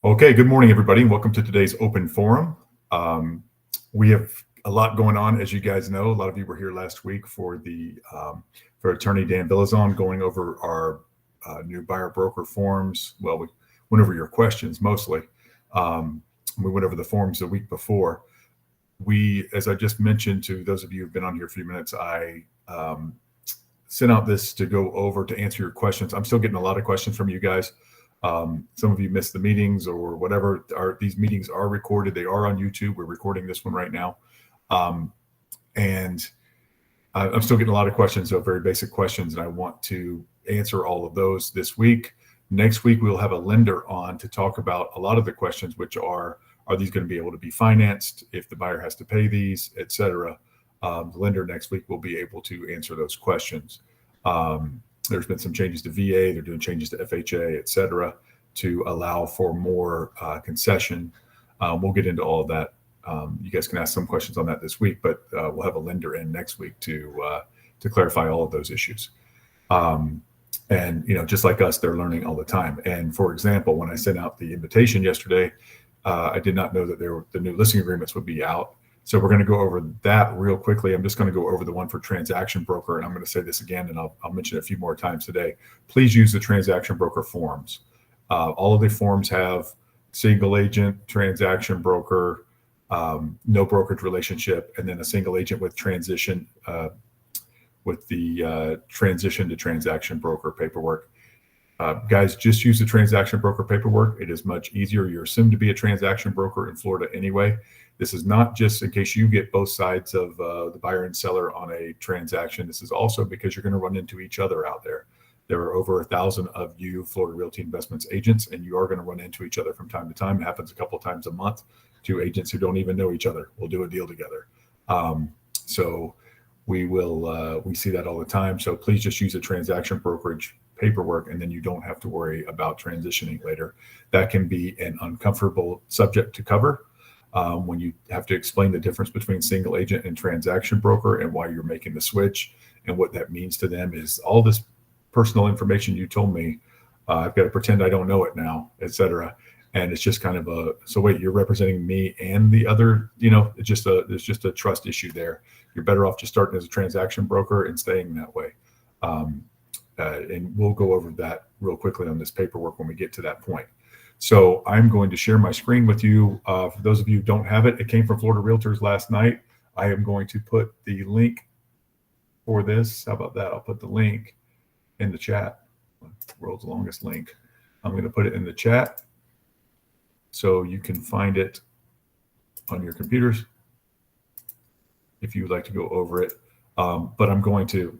Okay, good morning, everybody, and welcome to today's open forum. We have a lot going on, as you guys know. A lot of you were here last week for for Attorney Dan Villazon going over our new buyer broker forms. Well, we went over your questions mostly. We went over the forms the week before. As I just mentioned to those of you who've been on here a few minutes, I sent out this to go over to answer your questions. I'm still getting a lot of questions from you guys. Some of you missed the meetings or whatever. These meetings are recorded. They are on YouTube. We're recording this one right now. And I'm still getting a lot of questions, so very basic questions, and I want to answer all of those this week. Next week, we'll have a lender on to talk about a lot of the questions, which are these going to be able to be financed if the buyer has to pay these, et cetera. The lender next week will be able to answer those questions. There's been some changes to VA. They're doing changes to FHA, et cetera, to allow for more concession. We'll get into all of that. You guys can ask some questions on that this week, but we'll have a lender in next week to clarify all of those issues. And just like us, they're learning all the time. And for example, when I sent out the invitation yesterday, I did not know that the new listing agreements would be out. So we're going to go over that real quickly. I'm just going to go over the one for transaction broker, and I'm going to say this again, and I'll mention it a few more times today. Please use the transaction broker forms. All of the forms have single agent, transaction broker, no brokerage relationship, and then a single agent with transition, with the transition to transaction broker paperwork. Guys, just use the transaction broker paperwork. It is much easier. You're assumed to be a transaction broker in Florida anyway. This is not just in case you get both sides of the buyer and seller on a transaction. This is also because you're going to run into each other out there. There are over 1,000 of you Florida Realty Investments agents, and you are going to run into each other from time to time. It happens a couple of times a month. Two agents who don't even know each other will do a deal together. So we see that all the time. So please just use a transaction brokerage paperwork, and then you don't have to worry about transitioning later. That can be an uncomfortable subject to cover. When you have to explain the difference between single agent and transaction broker and why you're making the switch and what that means to them is all this personal information you told me. I've got to pretend I don't know it now, et cetera. And it's just kind of so wait, you're representing me and the other, it's just there's just a trust issue there. You're better off just starting as a transaction broker and staying that way. And we'll go over that real quickly on this paperwork when we get to that point. So I'm going to share my screen with you. For those of you who don't have it, it came from Florida Realtors last night. I am going to put the link for this. How about that? I'll put the link in the chat. World's longest link. I'm going to put it in the chat so you can find it on your computers if you would like to go over it. But I'm going to,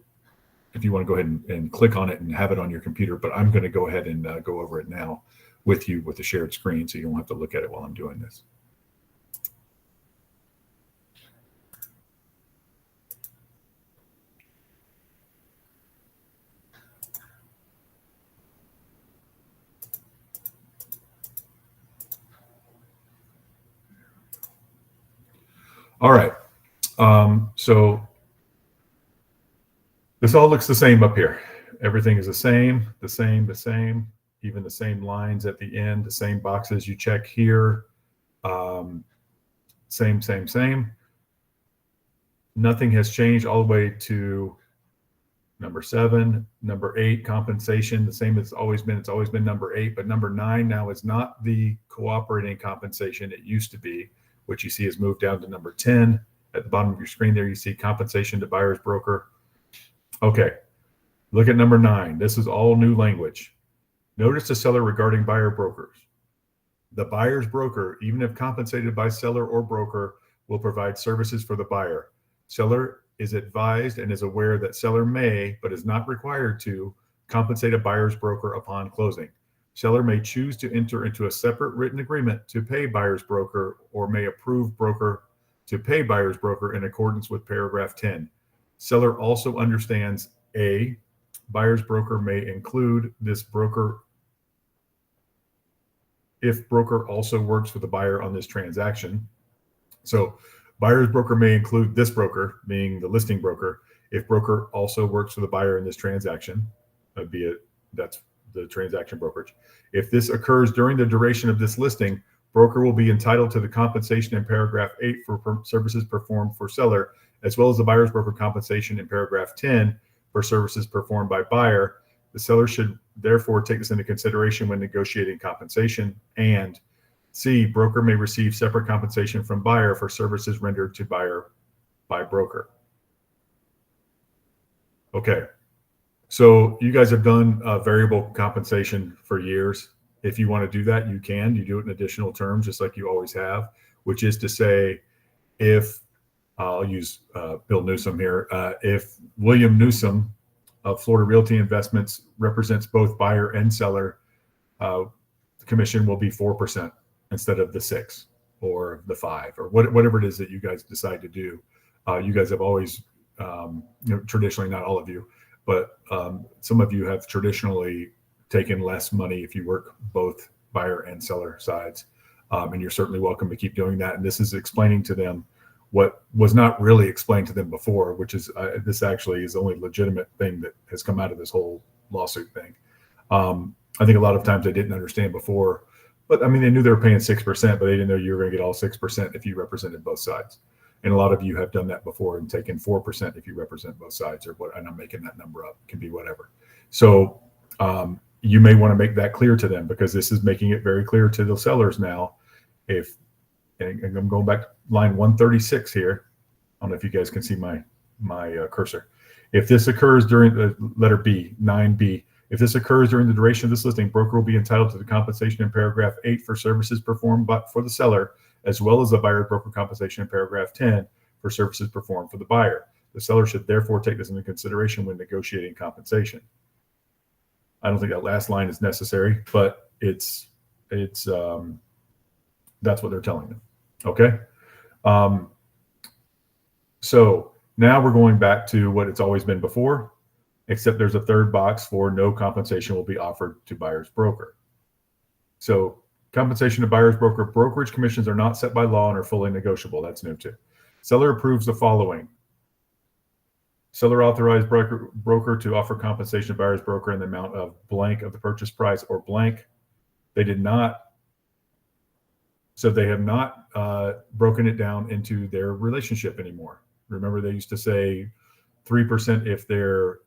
if you want to go ahead and click on it and have it on your computer, but I'm going to go ahead and go over it now with you with the shared screen so you don't have to look at it while I'm doing this. All right. So this all looks the same up here. Everything is the same, even the same lines at the end, the same boxes you check here. Same. Nothing has changed all the way to number 7, number 8, compensation, the same as always been. It's always been number 8, but number 9 now is not the cooperating compensation it used to be, which you see has moved down to number 10. At the bottom of your screen there, you see compensation to buyer's broker. Okay, look at number 9. This is all new language. Notice the seller regarding buyer brokers. The buyer's broker, even if compensated by seller or broker, will provide services for the buyer. Seller is advised and is aware that seller may, but is not required to, compensate a buyer's broker upon closing. Seller may choose to enter into a separate written agreement to pay buyer's broker or may approve broker to pay buyer's broker in accordance with paragraph 10. Seller also understands A, buyer's broker may include this broker if broker also works with the buyer on this transaction. So buyer's broker may include this broker, being the listing broker, if broker also works for the buyer in this transaction. That's the transaction brokerage. If this occurs during the duration of this listing, broker will be entitled to the compensation in paragraph 8 for services performed for seller, as well as the buyer's broker compensation in paragraph 10 for services performed by buyer. The seller should therefore take this into consideration when negotiating compensation. And C, broker may receive separate compensation from buyer for services rendered to buyer by broker. Okay, so you guys have done variable compensation for years. If you want to do that, you can. You do it in additional terms, just like you always have, which is to say, if I'll use Bill Newsom here, if William Newsom of Florida Realty Investments represents both buyer and seller, the commission will be 4% instead of the 6 or the 5 or whatever it is that you guys decide to do. You guys have always, traditionally, not all of you, but some of you have traditionally taken less money if you work both buyer and seller sides. And you're certainly welcome to keep doing that. And this is explaining to them what was not really explained to them before, which is this actually is the only legitimate thing that has come out of this whole lawsuit thing. I think a lot of times they didn't understand before, but I mean, they knew they were paying 6%, but they didn't know you were going to get all 6% if you represented both sides. And a lot of you have done that before and taken 4% if you represent both sides, or what, and I'm making that number up, it can be whatever. So you may want to make that clear to them, because this is making it very clear to the sellers now. And I'm going back to line 136 here. I don't know if you guys can see my cursor. If this occurs during the letter B, 9B, if this occurs during the duration of this listing, broker will be entitled to the compensation in paragraph 8 for services performed for the seller, as well as the buyer broker compensation in paragraph 10 for services performed for the buyer. The seller should therefore take this into consideration when negotiating compensation. I don't think that last line is necessary, but it's that's what they're telling them. Okay. So now we're going back to what it's always been before, except there's a third box for no compensation will be offered to buyer's broker. So compensation to buyer's broker, brokerage commissions are not set by law and are fully negotiable. That's new too. Seller approves the following. Seller authorized broker to offer compensation to buyer's broker in the amount of blank of the purchase price or blank. They did not. So they have not broken it down into their relationship anymore. Remember, they used to say 3% if they're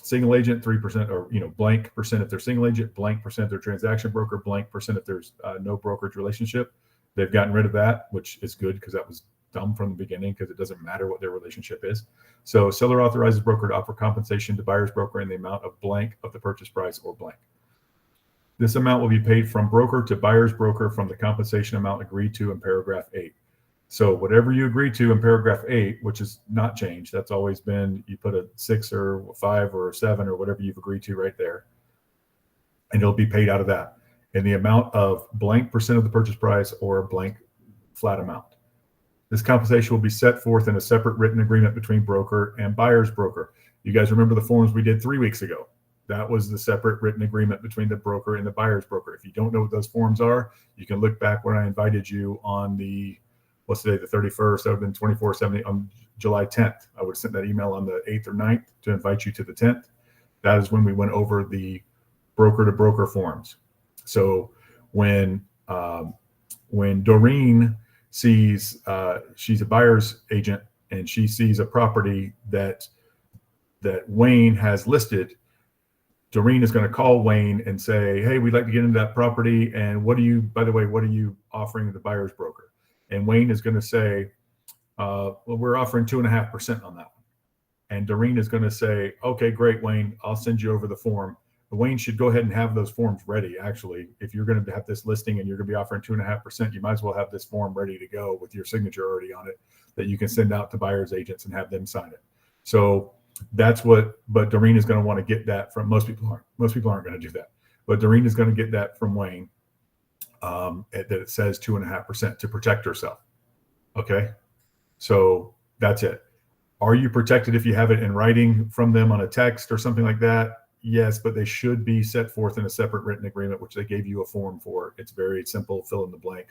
single agent, 3% or blank percent if they're single agent, blank percent if they're transaction broker, blank percent if there's no brokerage relationship. They've gotten rid of that, which is good, because that was dumb from the beginning, because it doesn't matter what their relationship is. So seller authorizes broker to offer compensation to buyer's broker in the amount of blank of the purchase price or blank. This amount will be paid from broker to buyer's broker from the compensation amount agreed to in paragraph 8. So whatever you agree to in paragraph 8, which is not changed, that's always been, you put a 6 or 5 or 7 or whatever you've agreed to right there, and it'll be paid out of that in the amount of blank percent of the purchase price or a blank flat amount. This compensation will be set forth in a separate written agreement between broker and buyer's broker. You guys remember the forms we did 3 weeks ago? That was the separate written agreement between the broker and the buyer's broker. If you don't know what those forms are, you can look back when I invited you on the, what's today, the 31st, that would have been 24/70 on July 10th. I would have sent that email on the 8th or 9th to invite you to the 10th. That is when we went over the broker to broker forms. So when Doreen sees, she's a buyer's agent, and she sees a property that Wayne has listed, Doreen is going to call Wayne and say, hey, we'd like to get into that property. And what are you offering the buyer's broker? And Wayne is going to say, well, we're offering 2.5% on that one. And Doreen is going to say, okay, great, Wayne, I'll send you over the form. But Wayne should go ahead and have those forms ready. Actually, if you're going to have this listing and you're going to be offering 2.5%, you might as well have this form ready to go with your signature already on it, that you can send out to buyer's agents and have them sign it. So that's what, but Doreen is going to want to get that from, most people aren't going to do that, but Doreen is going to get that from Wayne, that it says 2.5% to protect herself. Okay. So that's it. Are you protected if you have it in writing from them on a text or something like that? Yes, but they should be set forth in a separate written agreement, which they gave you a form for. It's very simple. Fill in the blank.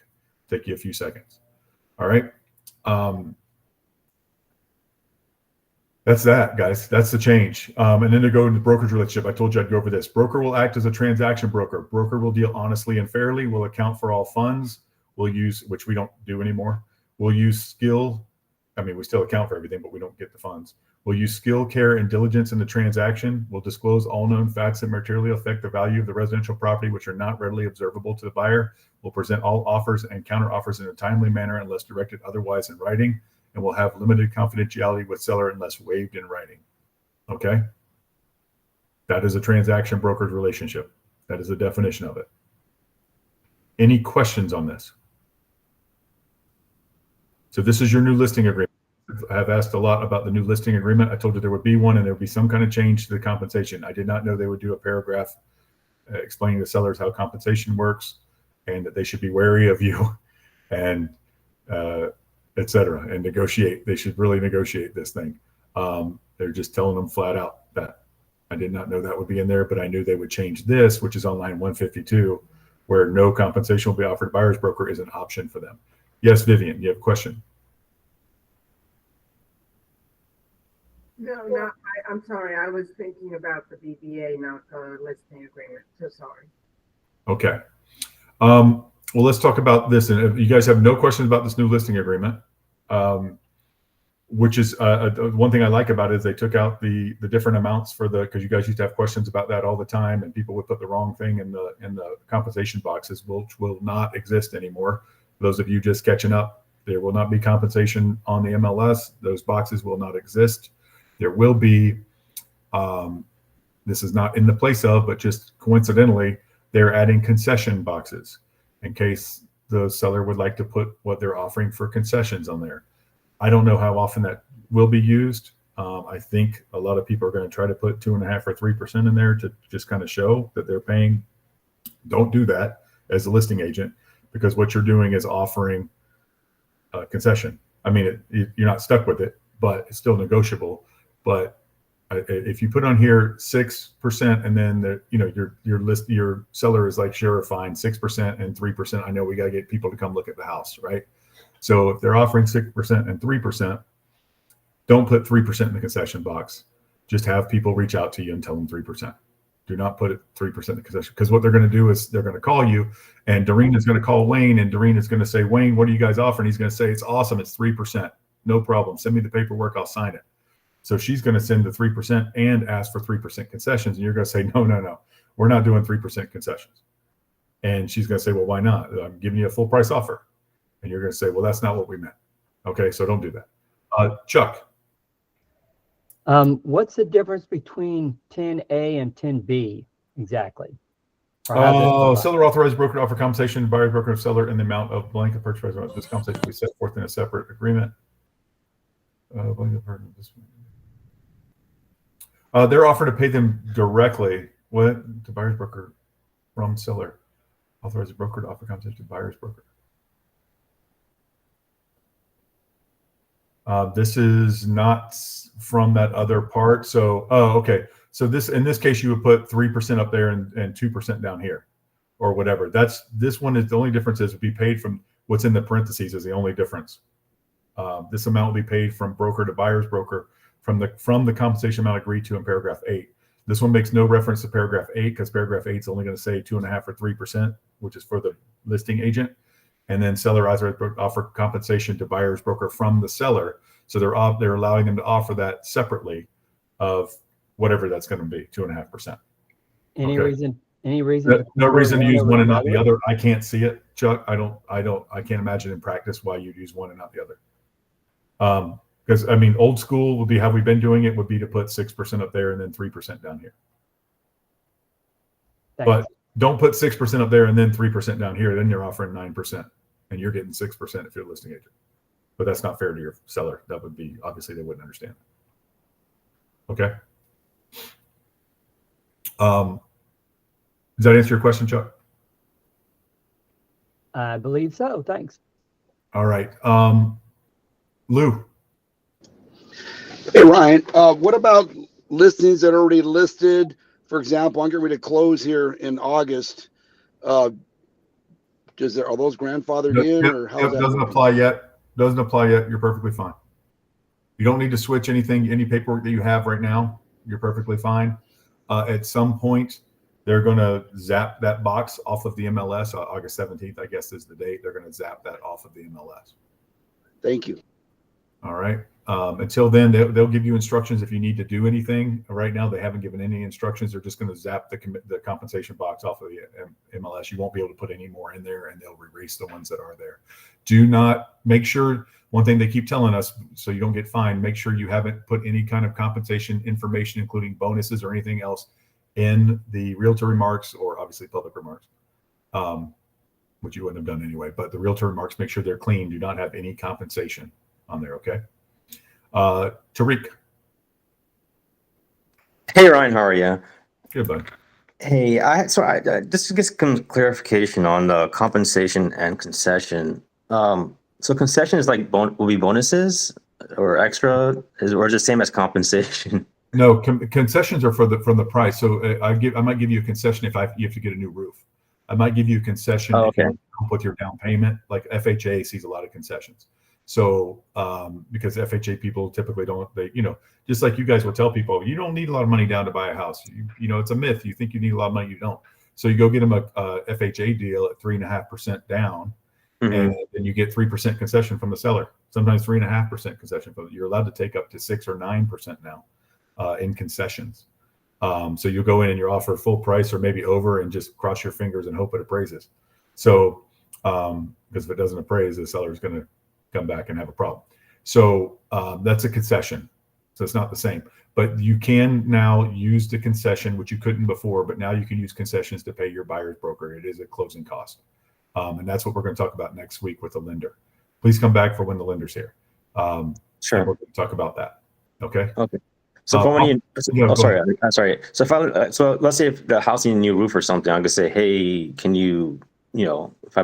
Take you a few seconds. All right. That's that, guys. That's the change. And then to go into the brokerage relationship, I told you I'd go over this. Broker will act as a transaction broker. Broker will deal honestly and fairly, will account for all funds, will use, which we don't do anymore. We'll use skill. I mean, we still account for everything, but we don't get the funds. We'll use skill, care, and diligence in the transaction. We'll disclose all known facts that materially affect the value of the residential property, which are not readily observable to the buyer. We'll present all offers and counter offers in a timely manner unless directed otherwise in writing, and will have limited confidentiality with seller unless waived in writing. Okay? That is a transaction brokerage relationship. That is the definition of it. Any questions on this? So this is your new listing agreement. I have asked a lot about the new listing agreement. I told you there would be one and there would be some kind of change to the compensation. I did not know they would do a paragraph explaining to sellers how compensation works and that they should be wary of you and et cetera, and negotiate. They should really negotiate this thing. They're just telling them flat out that. I did not know that would be in there, but I knew they would change this, which is on line 152, where no compensation will be offered. Buyer's broker is an option for them. Yes, Vivian, you have a question? No, I'm sorry. I was thinking about the BBA, not the listing agreement. So sorry. Okay. Well, let's talk about this. And if you guys have no questions about this new listing agreement, which is one thing I like about it is they took out the different amounts for because you guys used to have questions about that all the time, and people would put the wrong thing in the compensation boxes, which will not exist anymore. For those of you just catching up, there will not be compensation on the MLS. Those boxes will not exist. There will be, this is not in the place of, but just coincidentally, they're adding concession boxes in case the seller would like to put what they're offering for concessions on there. I don't know how often that will be used. I think a lot of people are going to try to put 2.5 or 3% in there to just kind of show that they're paying. Don't do that as a listing agent, because what you're doing is offering a concession. I mean, you're not stuck with it, but it's still negotiable. But if you put on here 6% and then your seller is like, sure, fine, 6% and 3%. I know we got to get people to come look at the house, right? So if they're offering 6% and 3%, don't put 3% in the concession box. Just have people reach out to you and tell them 3%. Do not put it 3% in the concession, because what they're going to do is they're going to call you, and Doreen is going to call Wayne, and Doreen is going to say, Wayne, what are you guys offering? He's going to say, it's awesome. It's 3%. No problem. Send me the paperwork. I'll sign it. So she's going to send the 3% and ask for 3% concessions. And you're going to say, no, we're not doing 3% concessions. And she's going to say, well, why not? I'm giving you a full price offer. And you're going to say, well, that's not what we meant. Okay, so don't do that. Chuck. What's the difference between 10A and 10B exactly? Seller authorized broker to offer compensation, buyer's broker of seller in the amount of blanket purchase price. This compensation will be set forth in a separate agreement. They're offering to pay them directly. What? To buyer's broker from seller. Authorized broker to offer compensation to buyer's broker. This is not from that other part. So, okay. So in this case, you would put 3% up there and 2% down here, or whatever. This one is the only difference is be paid from what's in the parentheses is the only difference. This amount will be paid from broker to buyer's broker from the compensation amount agreed to in paragraph 8. This one makes no reference to paragraph 8 because paragraph 8 is only going to say 2.5 or 3%, which is for the listing agent. And then seller authorized offer compensation to buyer's broker from the seller. So they're allowing them to offer that separately of whatever that's going to be, 2.5%. Any reason? No reason to use one and not the other. I can't see it, Chuck. I can't imagine in practice why you'd use one and not the other. Because I mean, old school would be how we've been doing it would be to put 6% up there and then 3% down here. Thanks. But don't put 6% up there and then 3% down here. Then you're offering 9% and you're getting 6% if you're a listing agent. But that's not fair to your seller. That would be, obviously they wouldn't understand. Okay. Does that answer your question, Chuck? I believe so. Thanks. All right. Lou. Hey, Ryan, what about listings that are already listed? For example, I'm getting ready to close here in August. Are those grandfathered in, or how? Doesn't apply yet. Doesn't apply yet. You're perfectly fine. You don't need to switch anything, any paperwork that you have right now. You're perfectly fine. At some point, they're going to zap that box off of the MLS. August 17th, I guess, is the date. They're going to zap that off of the MLS. Thank you. All right. Until then, they'll give you instructions if you need to do anything. Right now, they haven't given any instructions. They're just going to zap the compensation box off of the MLS. You won't be able to put any more in there, and they'll erase the ones that are there. Do not make sure. One thing they keep telling us, so you don't get fined, make sure you haven't put any kind of compensation information, including bonuses or anything else, in the realtor remarks or obviously public remarks, which you wouldn't have done anyway. But the realtor remarks, make sure they're clean. Do not have any compensation on there. Okay. Tariq. Hey Ryan, how are you? Good, bud. Hey, just to get some clarification on the compensation and concession. So concession is like will be bonuses or extra, or is it the same as compensation? No, concessions are from the price. So I might give you a concession if you have to get a new roof. I might give you a concession if you help with your down payment. Like FHA sees a lot of concessions. So because FHA people typically don't, just like you guys will tell people, you don't need a lot of money down to buy a house. It's a myth. You think you need a lot of money, you don't. So you go get them a FHA deal at 3.5% down. And then you get 3% concession from the seller. Sometimes 3.5% concession. You're allowed to take up to 6 or 9% now in concessions. So you'll go in and you offer full price or maybe over and just cross your fingers and hope it appraises. So because if it doesn't appraise, the seller is going to come back and have a problem. So that's a concession. So it's not the same. But you can now use the concession, which you couldn't before. But now you can use concessions to pay your buyer's broker. It is a closing cost. And that's what we're going to talk about next week with the lender. Please come back for when the lender's here. Sure. We're going to talk about that. Okay. Okay. So sorry. So let's say if the house needs a new roof or something, I'm gonna say, hey, can you, if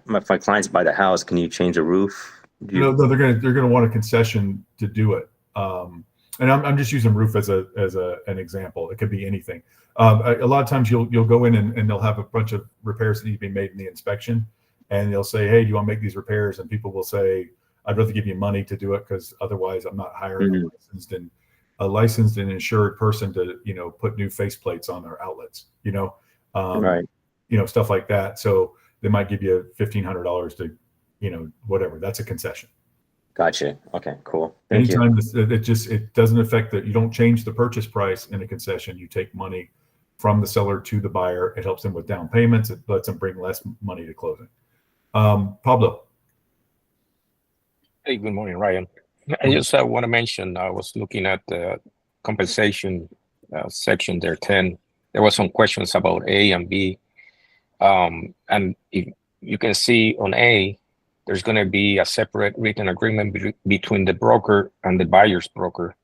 my clients buy the house, can you change the roof? No, they're gonna want a concession to do it. And I'm just using roof as an example. It could be anything. A lot of times you'll go in and they'll have a bunch of repairs that need to be made in the inspection, and they'll say, hey, do you want to make these repairs? And people will say, I'd rather give you money to do it because otherwise I'm not hiring a licensed and insured person to put new faceplates on their outlets. Right. Stuff like that. So they might give you $1,500 to whatever. That's a concession. Gotcha. Okay, cool. Thank Anytime you. It doesn't affect that. You don't change the purchase price in a concession. You take money from the seller to the buyer. It helps them with down payments. It lets them bring less money to closing. Pablo. Hey, good morning, Ryan. I just want to mention, I was looking at the compensation section there, 10. There was some questions about A and B. And if you can see on A, there's going to be a separate written agreement between the broker and the buyer's broker.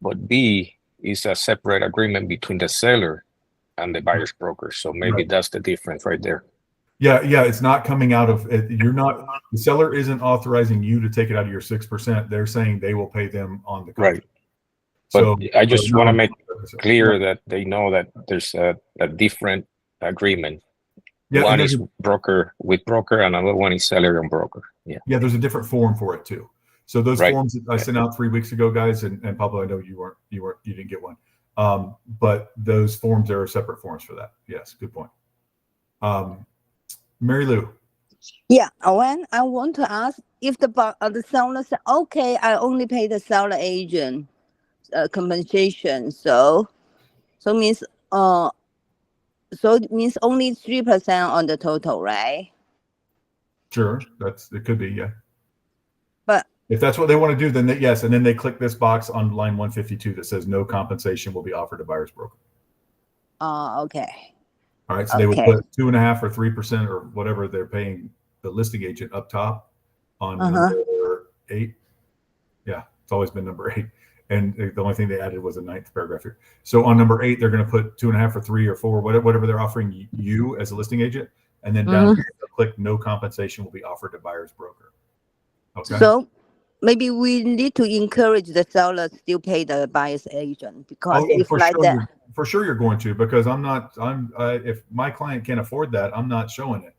But B is a separate agreement between the seller and the buyer's broker. So maybe that's the difference right there. Yeah, it's not coming out of it. The seller isn't authorizing you to take it out of your 6%. They're saying they will pay them on the contract. Right. So I just want to make clear that they know that there's a different agreement. Yeah, one is broker with broker, and another one is seller and broker. Yeah, there's a different form for it too. So those forms that I sent out 3 weeks ago, guys, and Pablo, I know you didn't get one. But those forms, there are separate forms for that. Yes, good point. Mary Lou. Yeah, when I want to ask if the seller said, okay, I only pay the seller agent compensation. So it means only 3% on the total, right? Sure, it could be, yeah. But if that's what they want to do, then yes, and then they click this box on line 152 that says no compensation will be offered to buyer's broker. Okay. All right, so they would put 2.5% or 3% or whatever they're paying the listing agent up top on number 8. Yeah, it's always been number 8. And the only thing they added was a 9th paragraph here. So on number 8, they're going to put 2.5% or 3% or 4%, whatever they're offering you as a listing agent. And then down here, click no compensation will be offered to buyer's broker. Okay. So maybe we need to encourage the seller to still pay the buyer's agent because if like that. For sure you're going to, because if my client can't afford that, I'm not showing it.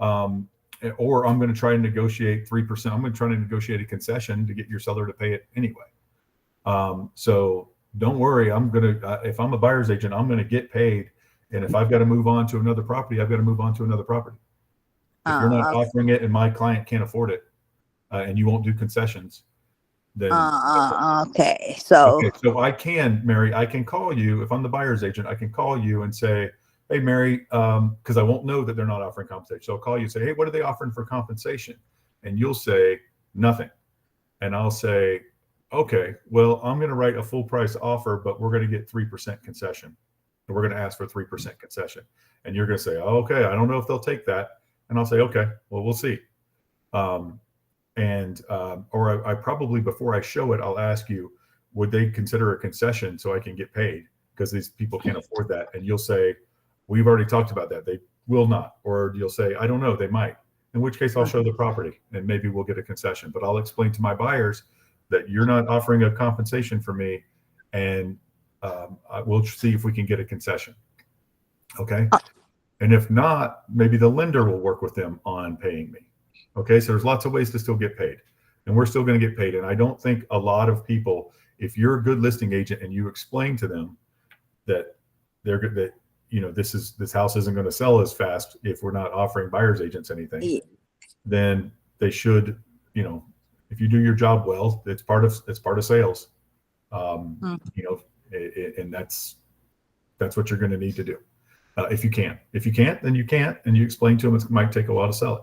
Or I'm going to try to negotiate 3%. I'm going to try to negotiate a concession to get your seller to pay it anyway. So don't worry. If I'm a buyer's agent, I'm gonna get paid. And if I've got to move on to another property, I've got to move on to another property. If you're not offering it and my client can't afford it, and you won't do concessions, then okay. So okay. So I can, Mary, I can call you if I'm the buyer's agent. I can call you and say, "Hey, Mary," because I won't know that they're not offering compensation. So I'll call you and say, "Hey, what are they offering for compensation?" And you'll say nothing, and I'll say, "Okay, well, I'm going to write a full price offer, but we're going to get 3% concession. And we're going to ask for 3% concession." And you're going to say, "Oh, okay, I don't know if they'll take that." And I'll say, "Okay, well, we'll see." Or I probably, before I show it, I'll ask you, would they consider a concession so I can get paid? Because these people can't afford that. And you'll say, we've already talked about that. They will not. Or you'll say, I don't know, they might. In which case I'll show the property and maybe we'll get a concession. But I'll explain to my buyers that you're not offering a compensation for me, and we'll see if we can get a concession. Okay. And if not, maybe the lender will work with them on paying me. Okay. So there's lots of ways to still get paid, and we're still going to get paid. And I don't think a lot of people, if you're a good listing agent and you explain to them that they're good, that, you know, this house isn't going to sell as fast if we're not offering buyer's agents anything, then they should, you know, if you do your job well, it's part of sales. You know, and that's what you're going to need to do. If you can. If you can't, then you can't, and you explain to them it might take a while to sell it.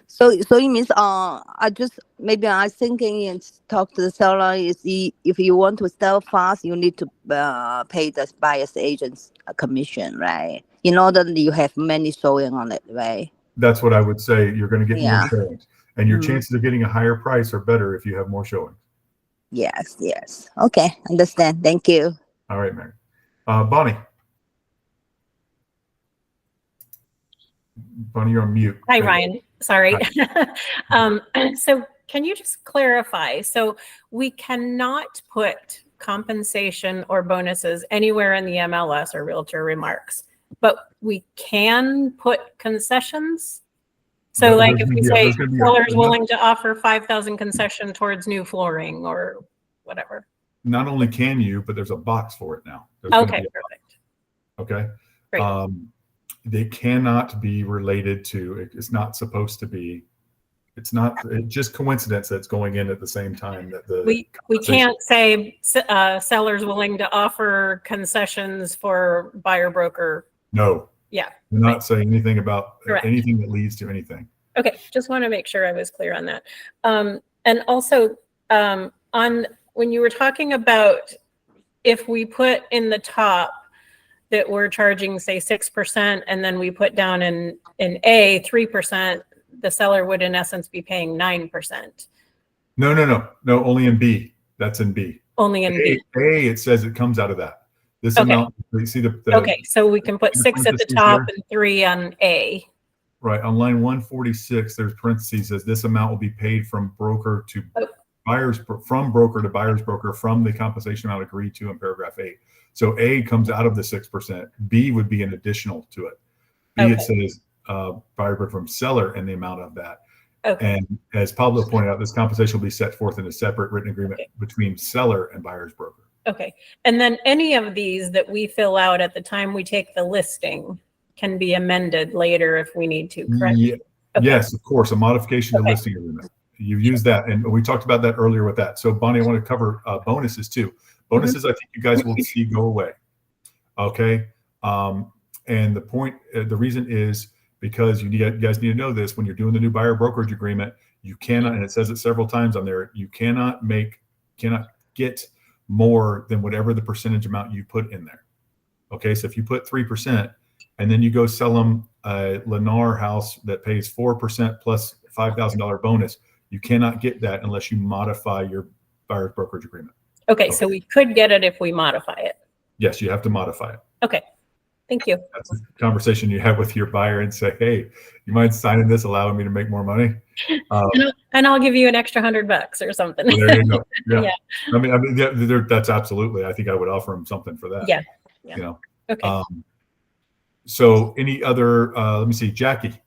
So it means I thinking and talk to the seller is if you want to sell fast, you need to pay the buyer's agent's commission, right? In order that you have many showing on it, right? That's what I would say. You're going to get Yeah. more showings, and your chances of getting a higher price are better if you have more showings. Yes. Okay, understand. Thank you. All right, Mary. Bonnie. Bonnie, you're on mute. Hi, Ryan. Sorry. So can you just clarify? So we cannot put compensation or bonuses anywhere in the MLS or realtor remarks, but we can put concessions. So There- like there's if gonna we be a- say there's gonna be a- seller's willing to offer 5,000 concession towards new flooring or whatever. Not only can you, but there's a box for it now. There's gonna Okay, be a- perfect. Okay. Great. They cannot be related to, it's not supposed to be, it's just coincidence that's going in at the same time that the. We compensation- can't say seller's willing to offer concessions for buyer broker. No. Yeah. We're not saying anything about Correct. anything that leads to anything. Okay, just want to make sure I was clear on that. And also, on when you were talking about if we put in the top that we're charging, say, 6%, and then we put down in A 3%, the seller would in essence be paying 9%. No, only in B. That's in B. Only in B. A, it says it comes out of that. This Okay. amount, you see the. Okay, so we can put the 6 at the parentheses top here? and 3 on A. Right, on line 146, there's parentheses, says this amount will be paid from broker to Oh. buyers, from broker to buyer's broker from the compensation amount agreed to in paragraph 8. So A comes out of the 6%. B would be an additional to it. B, it says buyer broker from seller and the amount of that. Okay. And as Pablo pointed out, this compensation will be set forth in a separate written agreement between seller and buyer's broker. Okay, and then any of these that we fill out at the time we take the listing can be amended later if we need to, correct? Yeah. Okay. Yes, of course, a modification to Okay. listing agreement. You use that, and we talked about that earlier with that. So Bonnie, I want to cover bonuses too. Bonuses, I think you guys will see go away. Okay, and the point, the reason is because you guys need to know this: when you're doing the new buyer brokerage agreement, you cannot, and it says it several times on there, you cannot get more than whatever the percentage amount you put in there. Okay, so if you put 3%, and then you go sell them a Lennar house that pays 4% plus $5,000 bonus, you cannot get that unless you modify your buyer's brokerage agreement. Okay, so we could get it if we modify it. Yes, you have to modify it. Okay, thank you. That's a conversation you have with your buyer and say, hey, you mind signing this, allowing me to make more money? And I'll give you an extra $100 or something. Well, there you go. Yeah. Yeah. I mean, yeah, that's absolutely, I think I would offer them something for that. Yeah. You know? Okay. So any other, let me see, Jackie.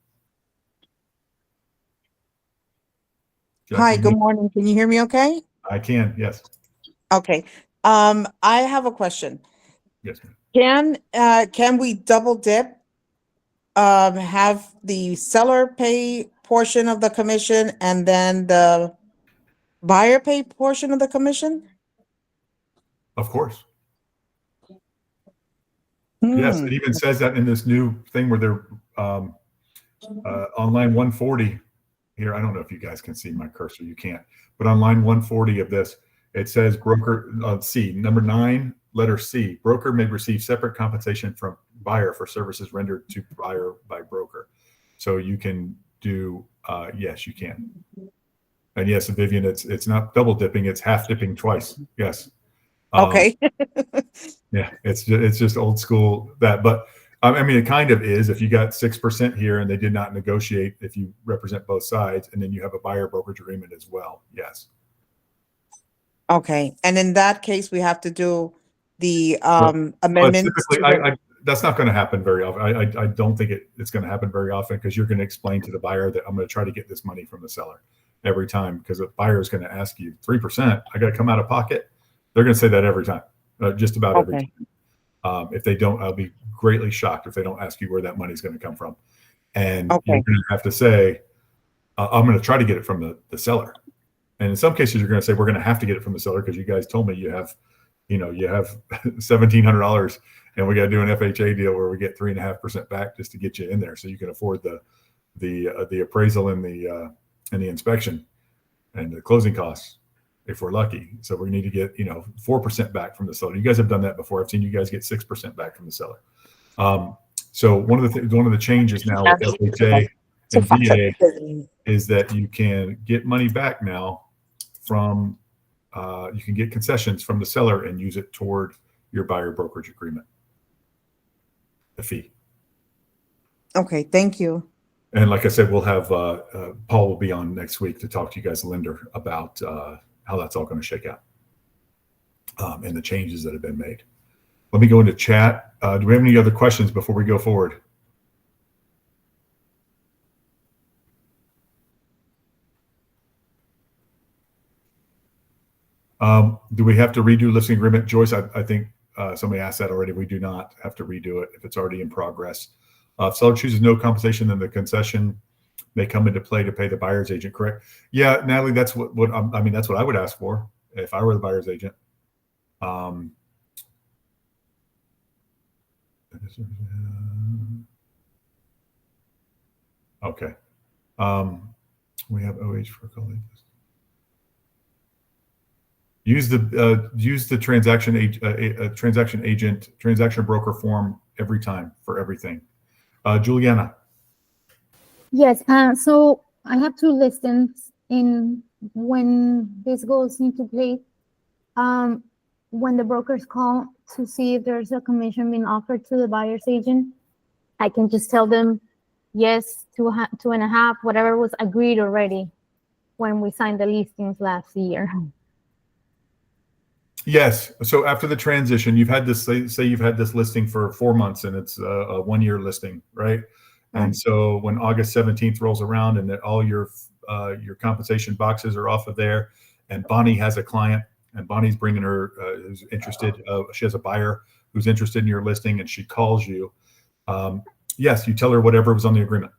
Hi, Jackie, good morning. Can you hear me okay? I can, yes. Okay. I have a question. Yes, ma'am. Can we double dip? Have the seller pay portion of the commission and then the buyer pay portion of the commission? Of course. Yes, it even says that in this new thing where they're on line 140 here. I don't know if you guys can see my cursor. You can't. But on line 140 of this, it says broker C, number 9, letter C. Broker may receive separate compensation from buyer for services rendered to buyer by broker. So you can do yes, you can. And yes, Vivian, it's not double dipping; it's half dipping twice. Yes. Okay. Yeah, it's just old school that, but I mean, it kind of is. If you got 6% here and they did not negotiate, if you represent both sides, and then you have a buyer brokerage agreement as well. Yes. Okay. And in that case, we have to do the But amendments. typically, that's not going to happen very often. I don't think it's going to happen very often because you're going to explain to the buyer that I'm going to try to get this money from the seller every time, because the buyer is going to ask you 3%. I got to come out of pocket. They're going to say that every time, just about every time. If they don't, I'll be greatly shocked if they don't ask you where that money is going to come from. And you're going to have to say, I'm going to try to get it from the seller. And in some cases, you're going to say, we're going to have to get it from the seller because you guys told me you have $1,700 and we got to do an FHA deal where we get 3.5% back just to get you in there so you can afford the appraisal and the inspection and the closing costs if we're lucky. So we need to get 4% back from the seller. You guys have done that before. I've seen you guys get 6% back from the seller. So one of the changes now with FHA and VA is that you can get money back now from you can get concessions from the seller and use it toward your buyer brokerage agreement, the fee. Okay, thank you. And like I said, we'll have Paul will be on next week to talk to you guys, lender, about how that's all going to shake out and the changes that have been made. Let me go into chat. Do we have any other questions before we go forward? Do we have to redo listing agreement? Joyce, I think somebody asked that already. We do not have to redo it if it's already in progress. If seller chooses no compensation, then the concession may come into play to pay the buyer's agent, correct? Yeah, Natalie, that's what I mean, that's what I would ask for if I were the buyer's agent. Okay. We have OH for colleagues. Use the transaction broker form every time for everything. Juliana. Yes, so I have 2 listings in when this goes into play. When the brokers call to see if there's a commission being offered to the buyer's agent, I can just tell them yes, 2.5, whatever was agreed already when we signed the listings last year. Yes. So after the transition, you've had this, say you've had this listing for 4 months and it's a 1-year listing, right? And so when August 17th rolls around and that all your compensation boxes are off of there, and Bonnie has a client and Bonnie's bringing her who's interested, she has a buyer who's interested in your listing and she calls you. Yes, you tell her whatever was on the agreement.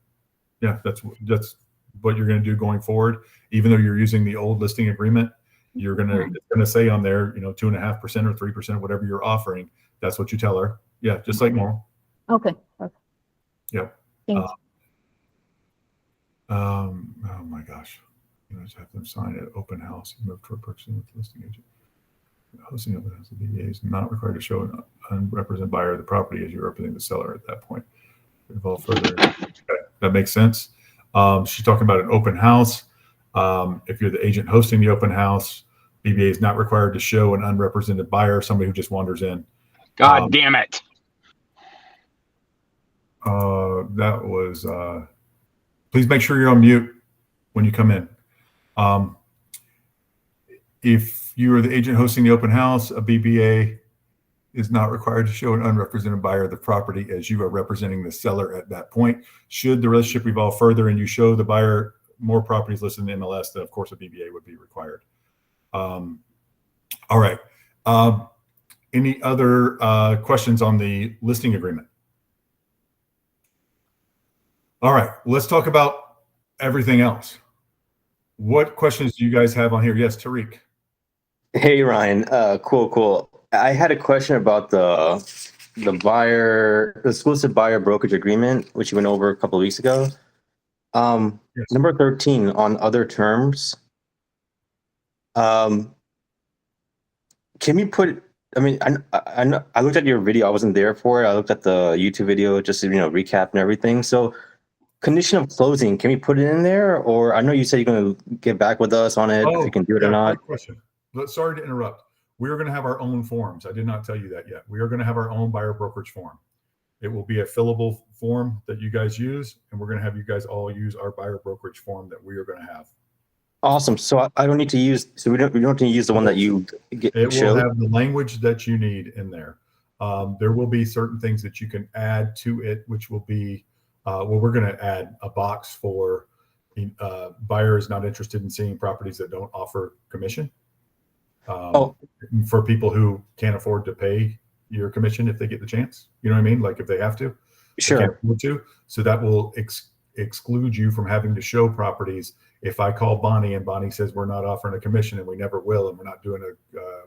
Yeah, that's what you're going to do going forward. Even though you're using the old listing agreement, you're it's gonna say on there, 2.5% or 3%, whatever you're offering. That's what you tell her. Yeah, just like normal. Okay. Perfect. Yep. Thanks. Oh my gosh. You just have them sign it. Open house. Move toward purchasing with the listing agent. Hosting open house. The DBA is not required to show an unrepresented buyer of the property as you're representing the seller at that point. Involve further. Okay, that makes sense. She's talking about an open house. If you're the agent hosting the open house, BBA is not required to show an unrepresented buyer, somebody who just wanders in. God damn it. That was, please make sure you're on mute when you come in. If you are the agent hosting the open house, a BBA is not required to show an unrepresented buyer of the property as you are representing the seller at that point. Should the relationship evolve further and you show the buyer more properties listed in MLS, then of course a BBA would be required. All right. Any other questions on the listing agreement? All right, let's talk about everything else. What questions do you guys have on here? Yes, Tariq. Hey Ryan, cool. I had a question about the exclusive buyer brokerage agreement, which you went over a couple of weeks ago. Yes. Number 13 on other terms. Can we put? I mean, I looked at your video. I wasn't there for it. I looked at the YouTube video just to recap and everything. So, condition of closing, can we put it in there? Or I know you said you're going to get back with us on it if you can do it or not. Great question. Sorry to interrupt. We are going to have our own forms. I did not tell you that yet. We are going to have our own buyer brokerage form. It will be a fillable form that you guys use, and we're going to have you guys all use our buyer brokerage form that we are going to have. Awesome. So I don't need to use. So we don't need to use the one that you get. It will have the language that you need in there. There will be certain things that you can add to it, which will be we're going to add a box for buyers not interested in seeing properties that don't offer commission. For people who can't afford to pay your commission if they get the chance, you know what I mean? Like if they have to, sure. They can't afford to. So that will exclude you from having to show properties. If I call Bonnie and Bonnie says we're not offering a commission and we never will, and we're not doing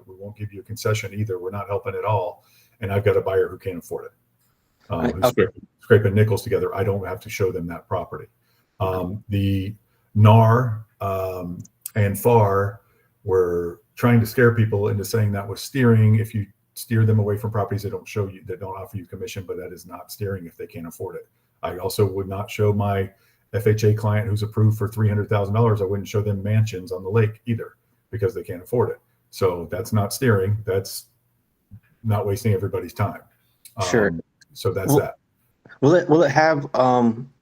we won't give you a concession either. We're not helping at all. And I've got a buyer who can't afford it. Who's scraping nickels together. I don't have to show them that property. The NAR and FAR were trying to scare people into saying that was steering. If you steer them away from properties that don't show you, that don't offer you commission, but that is not steering if they can't afford it. I also would not show my FHA client who's approved for $300,000. I wouldn't show them mansions on the lake either because they can't afford it. So that's not steering. That's not wasting everybody's time. Sure. So that's that. Will it have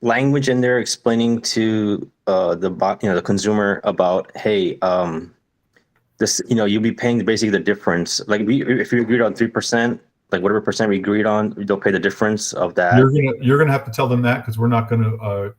language in there explaining to the consumer about, hey, this, you'll be paying basically the difference. Like if you agreed on 3%, like whatever percent we agreed on, they'll pay the difference of that. You're gonna have to tell them that because we're not gonna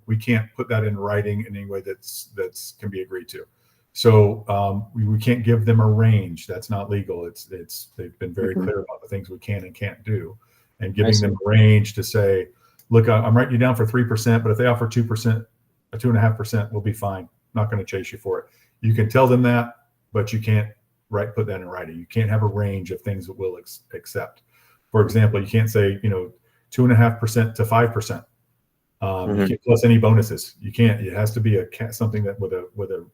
we can't put that in writing in any way that's can be agreed to. So we can't give them a range. That's not legal. They've been very clear about the things we can and can't do, and giving them a range to say, look, I'm writing you down for 3%, but if they offer 2%, 2.5%, we'll be fine. Not going to chase you for it. You can tell them that, but you can't put that in writing. You can't have a range of things that we'll accept. For example, you can't say 2.5% to 5%. You can't plus any bonuses. You can't. It has to be something that with a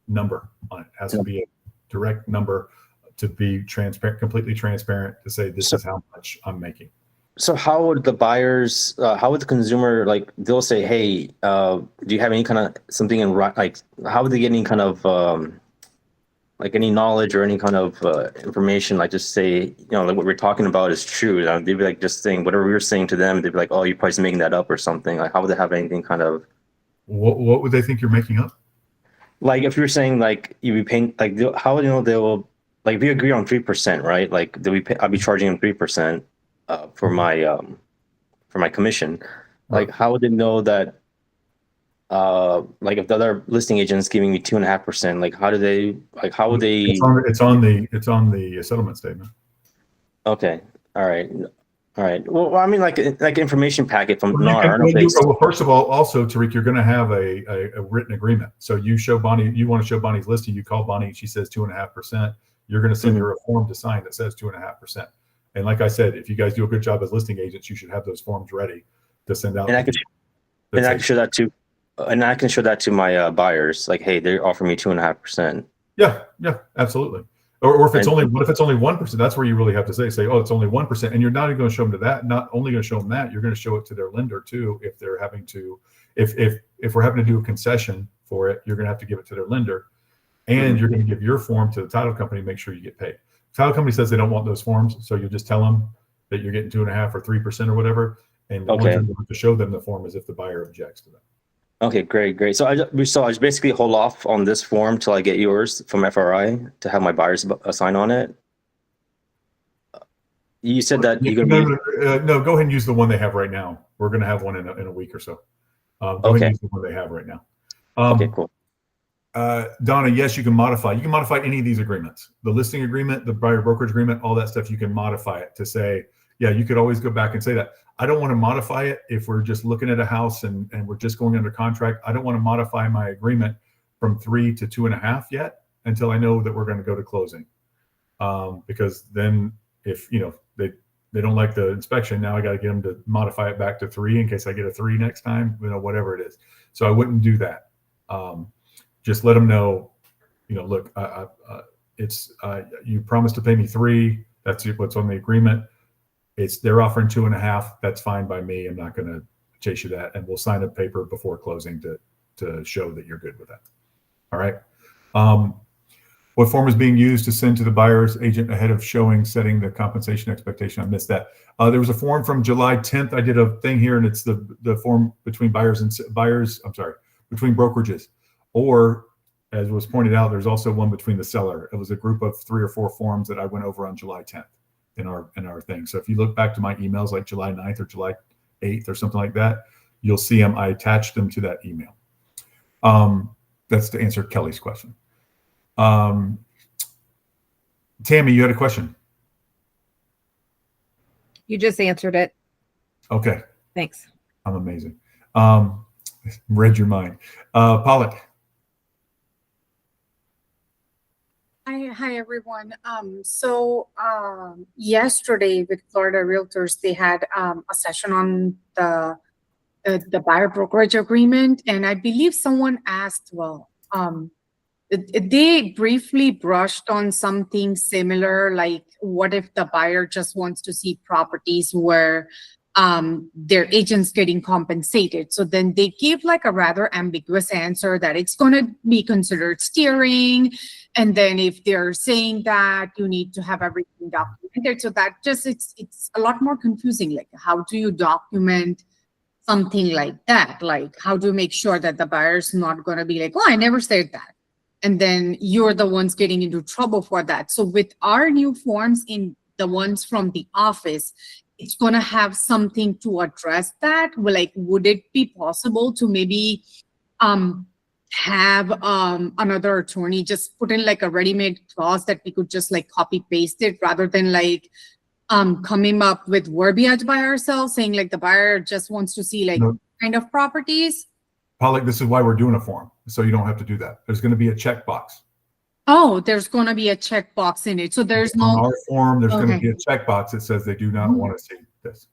number on it. It has to be a direct number to be transparent, completely transparent, to say this is how much I'm making. So how would the buyers, how would the consumer, like they'll say, hey, do you have any kind of something in, like, how would they get any kind of, like any knowledge or any kind of information, like just say, like what we're talking about is true. They'd be like just saying whatever we were saying to them, they'd be like, oh, you're probably making that up or something. Like how would they have anything kind of. What would they think you're making up? Like if you're saying like you'd be paying, like how would they will, like if you agree on 3%, right? Like I'll be charging them 3%. For my commission, like how would they know that? Like if the other listing agent's giving me 2.5%, like how do they? Like how would they? It's on the settlement statement. Okay, all right. Well, I mean, like information packet from NAR. Well, first of all, also Tariq, you're going to have a written agreement. So you show Bonnie, you want to show Bonnie's listing. You call Bonnie, she says 2.5%. You're going to send her a form to sign that says 2.5%. And like I said, if you guys do a good job as listing agents, you should have those forms ready to send out. And I can show that to, and I can show that to my buyers. Like, hey, they're offering me 2.5%. Yeah, absolutely. Or if it's only 1%, that's where you really have to say, oh, it's only 1%, and you're not even going to show them to that. Not only going to show them that, you're going to show it to their lender too. If they're having to, if we're having to do a concession for it, you're going to have to give it to their lender, and you're going to give your form to the title company. Make sure you get paid. Title company says they don't want those forms, so you just tell them that you're getting 2.5 or 3% or whatever, and what you have to show them the form is if the buyer objects to that. Okay, great. So I just basically hold off on this form till I get yours from FRI to have my buyers sign on it. You said that you're gonna no, go ahead and use the one they have right now. We're going to have one in a week or so. Go ahead and use the one they have right now. Okay, cool. Donna, yes, you can modify. You can modify any of these agreements. The listing agreement, the buyer brokerage agreement, all that stuff, you can modify it to say, yeah, you could always go back and say that. I don't want to modify it if we're just looking at a house and we're just going under contract. I don't want to modify my agreement from 3 to 2.5 yet until I know that we're going to go to closing. Because then if, they don't like the inspection, now I got to get them to modify it back to 3 in case I get a 3 next time, whatever it is. So I wouldn't do that. Just let them know, look, you promised to pay me 3. That's what's on the agreement. They're offering 2.5. That's fine by me. I'm not going to chase you that. And we'll sign a paper before closing to show that you're good with that. All right. What form is being used to send to the buyer's agent ahead of setting the compensation expectation? I missed that. There was a form from July 10th. I did a thing here, and it's the form between between brokerages. Or, as was pointed out, there's also one between the seller. It was a group of 3 or 4 forms that I went over on July 10th in our thing. So if you look back to my emails like July 9th or July 8th or something like that, you'll see them. I attached them to that email. That's to answer Kelly's question. Tammy, you had a question. You just answered it. Okay. Thanks. I'm amazing. Read your mind. Pollock. Hi everyone. Yesterday with Florida Realtors, they had a session on the buyer brokerage agreement, and I believe someone asked, they briefly brushed on something similar, like what if the buyer just wants to see properties where their agent's getting compensated? So then they give like a rather ambiguous answer that it's going to be considered steering. And then if they're saying that, you need to have everything documented. So that just, it's a lot more confusing. Like, how do you document something like that? Like, how do you make sure that the buyer's not going to be like, oh, I never said that, and then you're the ones getting into trouble for that? So with our new forms, in the ones from the office, it's going to have something to address that. Like, would it be possible to maybe have another attorney just put in like a ready-made clause that we could just like copy paste it, rather than like coming up with verbiage by ourselves, saying like the buyer just wants to see like kind of properties? Pollock, this is why we're doing a form, so you don't have to do that. There's going to be a checkbox. Oh, there's going to be a checkbox in it. So there's on our form, there's going to be a checkbox that says they do not want to see this.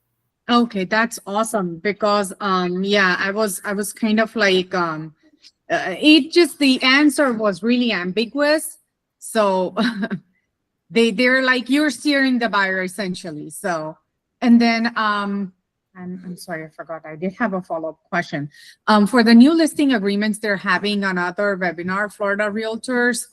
Okay, that's awesome, because yeah, I was kind of like the answer was really ambiguous. So they're like, you're steering the buyer essentially. So, and then I'm sorry, I forgot. I did have a follow-up question. For the new listing agreements, they're having another webinar, Florida Realtors.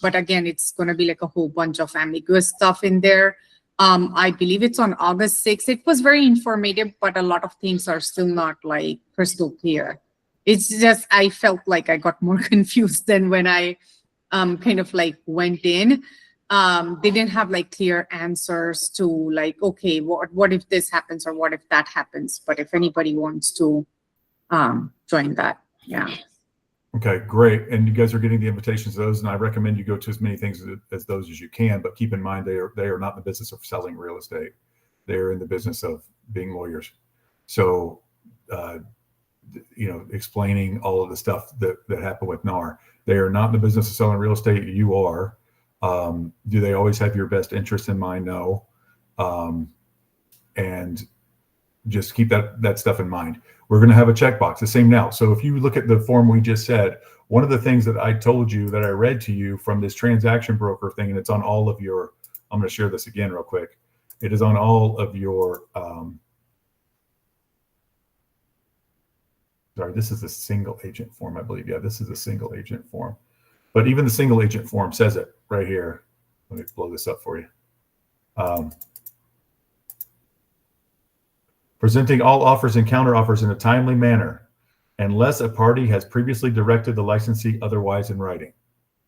But again, it's going to be like a whole bunch of ambiguous stuff in there. I believe it's on August 6th. It was very informative, but a lot of things are still not like crystal clear. It's just, I felt like I got more confused than when I kind of like went in. They didn't have like clear answers to like, okay, what if this happens or what if that happens? But if anybody wants to join that, yeah. Okay, great. And you guys are getting the invitations to those, and I recommend you go to as many things as those as you can, but keep in mind they are not in the business of selling real estate. They are in the business of being lawyers. So, explaining all of the stuff that happened with NAR. They are not in the business of selling real estate. You are. Do they always have your best interest in mind? No. And just keep that stuff in mind. We're going to have a checkbox, the same now. So if you look at the form we just said, one of the things that I told you that I read to you from this transaction broker thing, and it's on all of your, I'm going to share this again real quick. It is on all of your, sorry, this is a single agent form, I believe. Yeah, this is a single agent form. But even the single agent form says it right here. Let me blow this up for you. Presenting all offers and counteroffers in a timely manner, unless a party has previously directed the licensee otherwise in writing.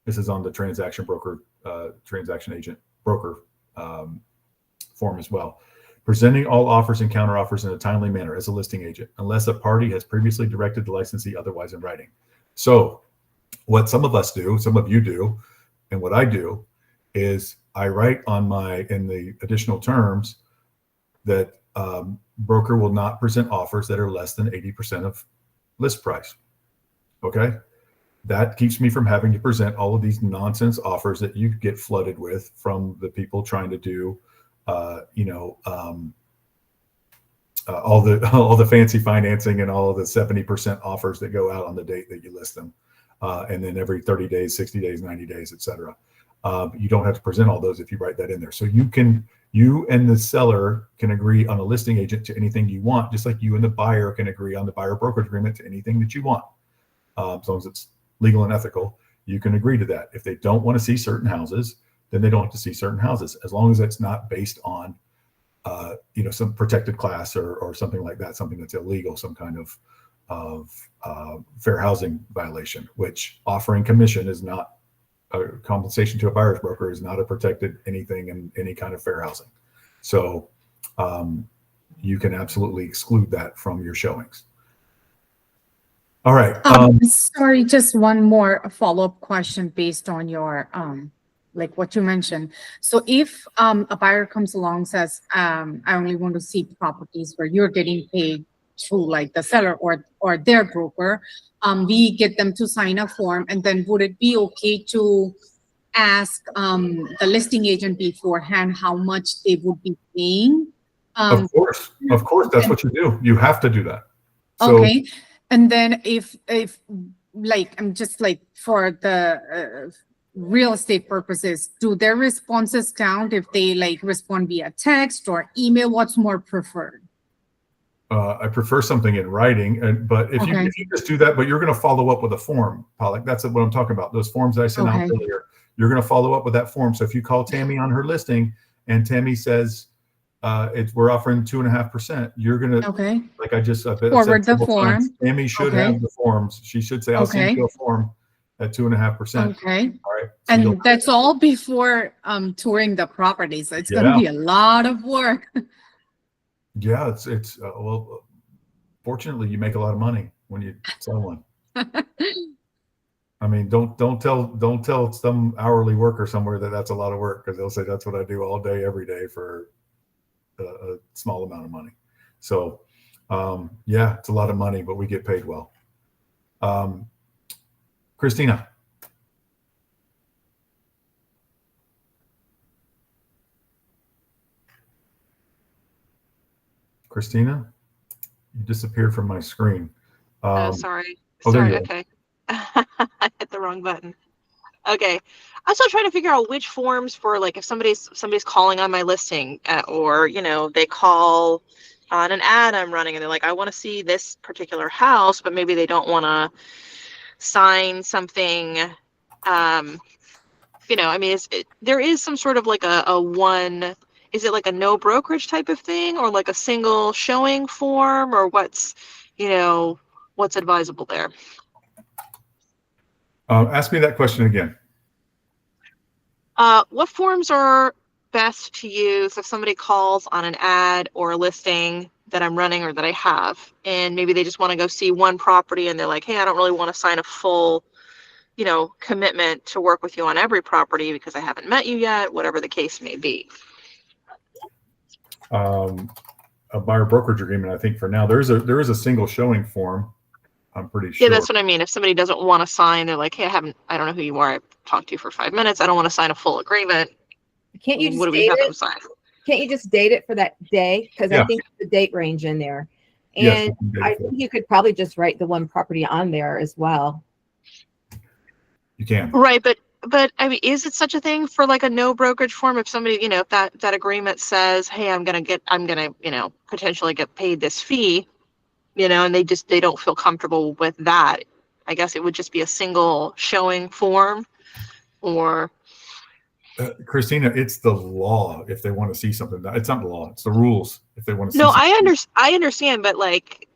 This is on the transaction broker, transaction agent broker form as well. Presenting all offers and counteroffers in a timely manner as a listing agent, unless a party has previously directed the licensee otherwise in writing. So What some of us do, some of you do, and what I do is I write in the additional terms that broker will not present offers that are less than 80% of list price. Okay. That keeps me from having to present all of these nonsense offers that you get flooded with from the people trying to do, all the fancy financing and all of the 70% offers that go out on the date that you list them. And then every 30 days, 60 days, 90 days, et cetera. You don't have to present all those if you write that in there. So you and the seller can agree on a listing agent to anything you want, just like you and the buyer can agree on the buyer brokerage agreement to anything that you want. As long as it's legal and ethical, you can agree to that. If they don't want to see certain houses, then they don't have to see certain houses, as long as it's not based on, some protected class or something like that, something that's illegal, some kind of fair housing violation, which offering commission is not a compensation to a buyer's broker is not a protected anything in any kind of fair housing. So you can absolutely exclude that from your showings. All right. Sorry, just one more follow-up question based on your like what you mentioned. So if a buyer comes along, says, I only want to see properties where you're getting paid through like the seller or their broker, we get them to sign a form, and then would it be okay to ask the listing agent beforehand how much they would be paying? Of course, that's what you do. You have to do that. So, okay. And then if like, I'm just like for the real estate purposes, do their responses count if they like respond via text or email? What's more preferred? I prefer something in writing, but if you just do that, but you're going to follow up with a form, Pollock, that's what I'm talking about. Those forms that I sent out earlier, you're going to follow up with that form. So if you call Tammy on her listing and Tammy says, we're offering 2.5%, you're going to, like I just forward the form. Tammy should have the forms. She should say, I'll send you a form at 2.5%. Okay. All right. So and that's all before touring the property. So it's going to be a lot of work. Yeah, it's well, fortunately you make a lot of money when you sell one. I mean, don't tell some hourly worker somewhere that's a lot of work, because they'll say that's what I do all day, every day for a small amount of money. So yeah, it's a lot of money, but we get paid well. Christina. Christina, you disappeared from my screen. Sorry. Oh, Sorry. Okay. I hit the wrong button. Okay. I'm still trying to figure out which forms for, like, if somebody's calling on my listing, or, they call on an ad I'm running and they're like, I want to see this particular house, but maybe they don't want to sign something. I mean, there is some sort of like a one. Is it like a no brokerage type of thing, or like a single showing form, or what's advisable there? Ask me that question again. What forms are best to use if somebody calls on an ad or a listing that I'm running or that I have, and maybe they just want to go see one property and they're like, hey, I don't really want to sign a full, commitment to work with you on every property because I haven't met you yet, whatever the case may be. A buyer brokerage agreement, I think for now there is a single showing form. I'm pretty sure. Yeah, that's what I mean. If somebody doesn't want to sign, they're like, hey, I don't know who you are. I've talked to you for 5 minutes. I don't want to sign a full agreement. Can't you just what do we have them sign? Can't you just date it for that day? Because I think the date range in there. And I think you could probably just write the one property on there as well. You can. Right, but I mean, is it such a thing for like a no brokerage form? If somebody, if that agreement says, hey, I'm gonna potentially get paid this fee, and they don't feel comfortable with that, I guess it would just be a single showing form, or. Christina, it's the law if they want to see something. It's not the law; it's the rules if they want to see. No, something. I understand, but like,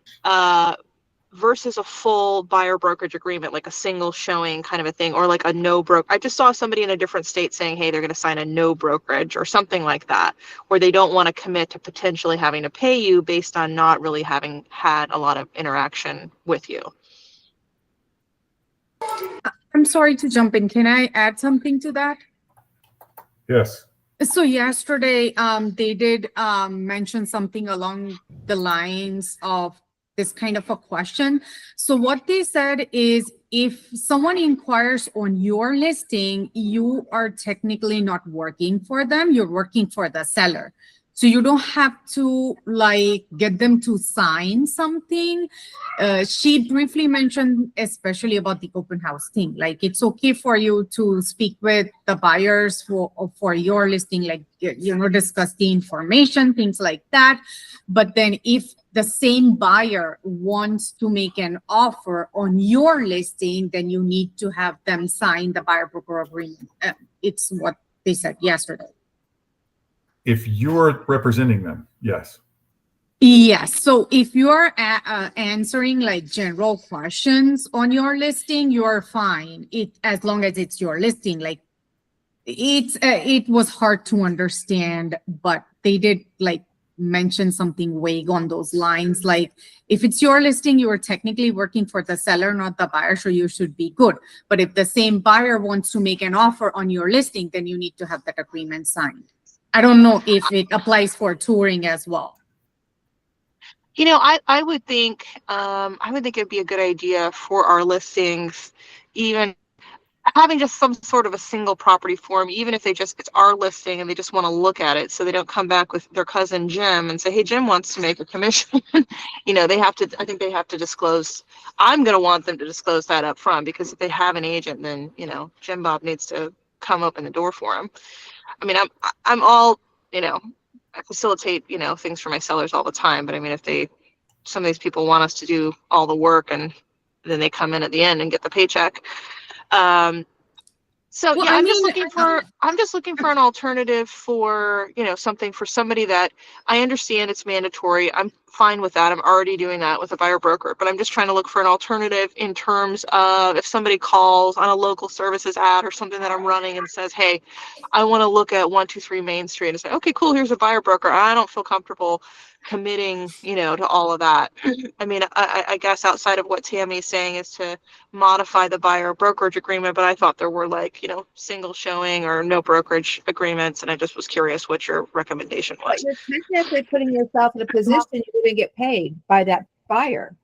versus a full buyer brokerage agreement, like a single showing kind of a thing, or like a no broke. I just saw somebody in a different state saying, hey, they're going to sign a no brokerage or something like that, where they don't want to commit to potentially having to pay you based on not really having had a lot of interaction with you. sorry to jump in. Can I add something to that? Yes. So yesterday, they did mention something along the lines of this kind of a question. So what they said is, if someone inquires on your listing, you are technically not working for them, you're working for the seller. So you don't have to like get them to sign something. She briefly mentioned, especially about the open house thing, like it's okay for you to speak with the buyers for your listing, like, discuss the information, things like that. But then if the same buyer wants to make an offer on your listing, then you need to have them sign the buyer broker agreement. It's what they said yesterday. If you're representing them, yes. Yes. So if you're answering like general questions on your listing, you're fine. As long as it's your listing. Like it was hard to understand, but they did like mention something vague on those lines. Like if it's your listing, you are technically working for the seller, not the buyer, so you should be good. But if the same buyer wants to make an offer on your listing, then you need to have that agreement signed. I don't know if it applies for touring as well. I would think it'd be a good idea for our listings, even having just some sort of a single property form, even if it's our listing and they just want to look at it, so they don't come back with their cousin Jim and say, hey, Jim wants to make a commission. I think they have to disclose. I'm going to want them to disclose that up front, because if they have an agent, then, Jim Bob needs to come open the door for him. I mean, I'm all, I facilitate, things for my sellers all the time. But I mean, if some of these people want us to do all the work and then they come in at the end and get the paycheck. I'm just looking for an alternative for, something for somebody that I understand it's mandatory. I'm fine with that. I'm already doing that with a buyer broker, but I'm just trying to look for an alternative in terms of if somebody calls on a local services ad or something that I'm running and says, hey, I want to look at 123 Main Street, and say, okay, cool, here's a buyer broker. I don't feel comfortable committing, to all of that. I mean, I guess outside of what Tammy's saying is to modify the buyer brokerage agreement, but I thought there were like, single showing or no brokerage agreements, and I just was curious what your recommendation was. But you're technically putting yourself in a position you're going to get paid by that buyer,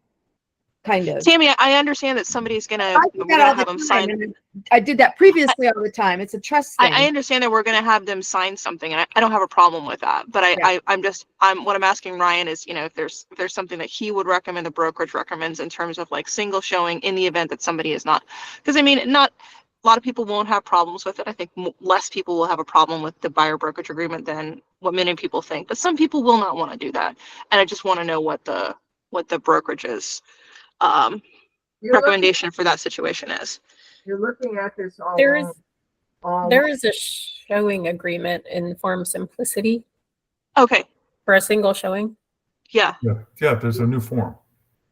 kind of. Tammy, I understand that somebody's going to have them sign. I did that previously all the time. It's a trust thing. I understand that we're going to have them sign something, and I don't have a problem with that. But what I'm asking Ryan is, if there's something that he would recommend, the brokerage recommends, in terms of like single showing in the event that somebody is not, because I mean, not a lot of people won't have problems with it. I think less people will have a problem with the buyer brokerage agreement than what many people think. But some people will not want to do that, and I just want to know what the brokerage's recommendation for that situation is. You're looking at this all. There is a showing agreement in Form Simplicity. Okay. For a single showing. Yeah. Yeah. There's a new form.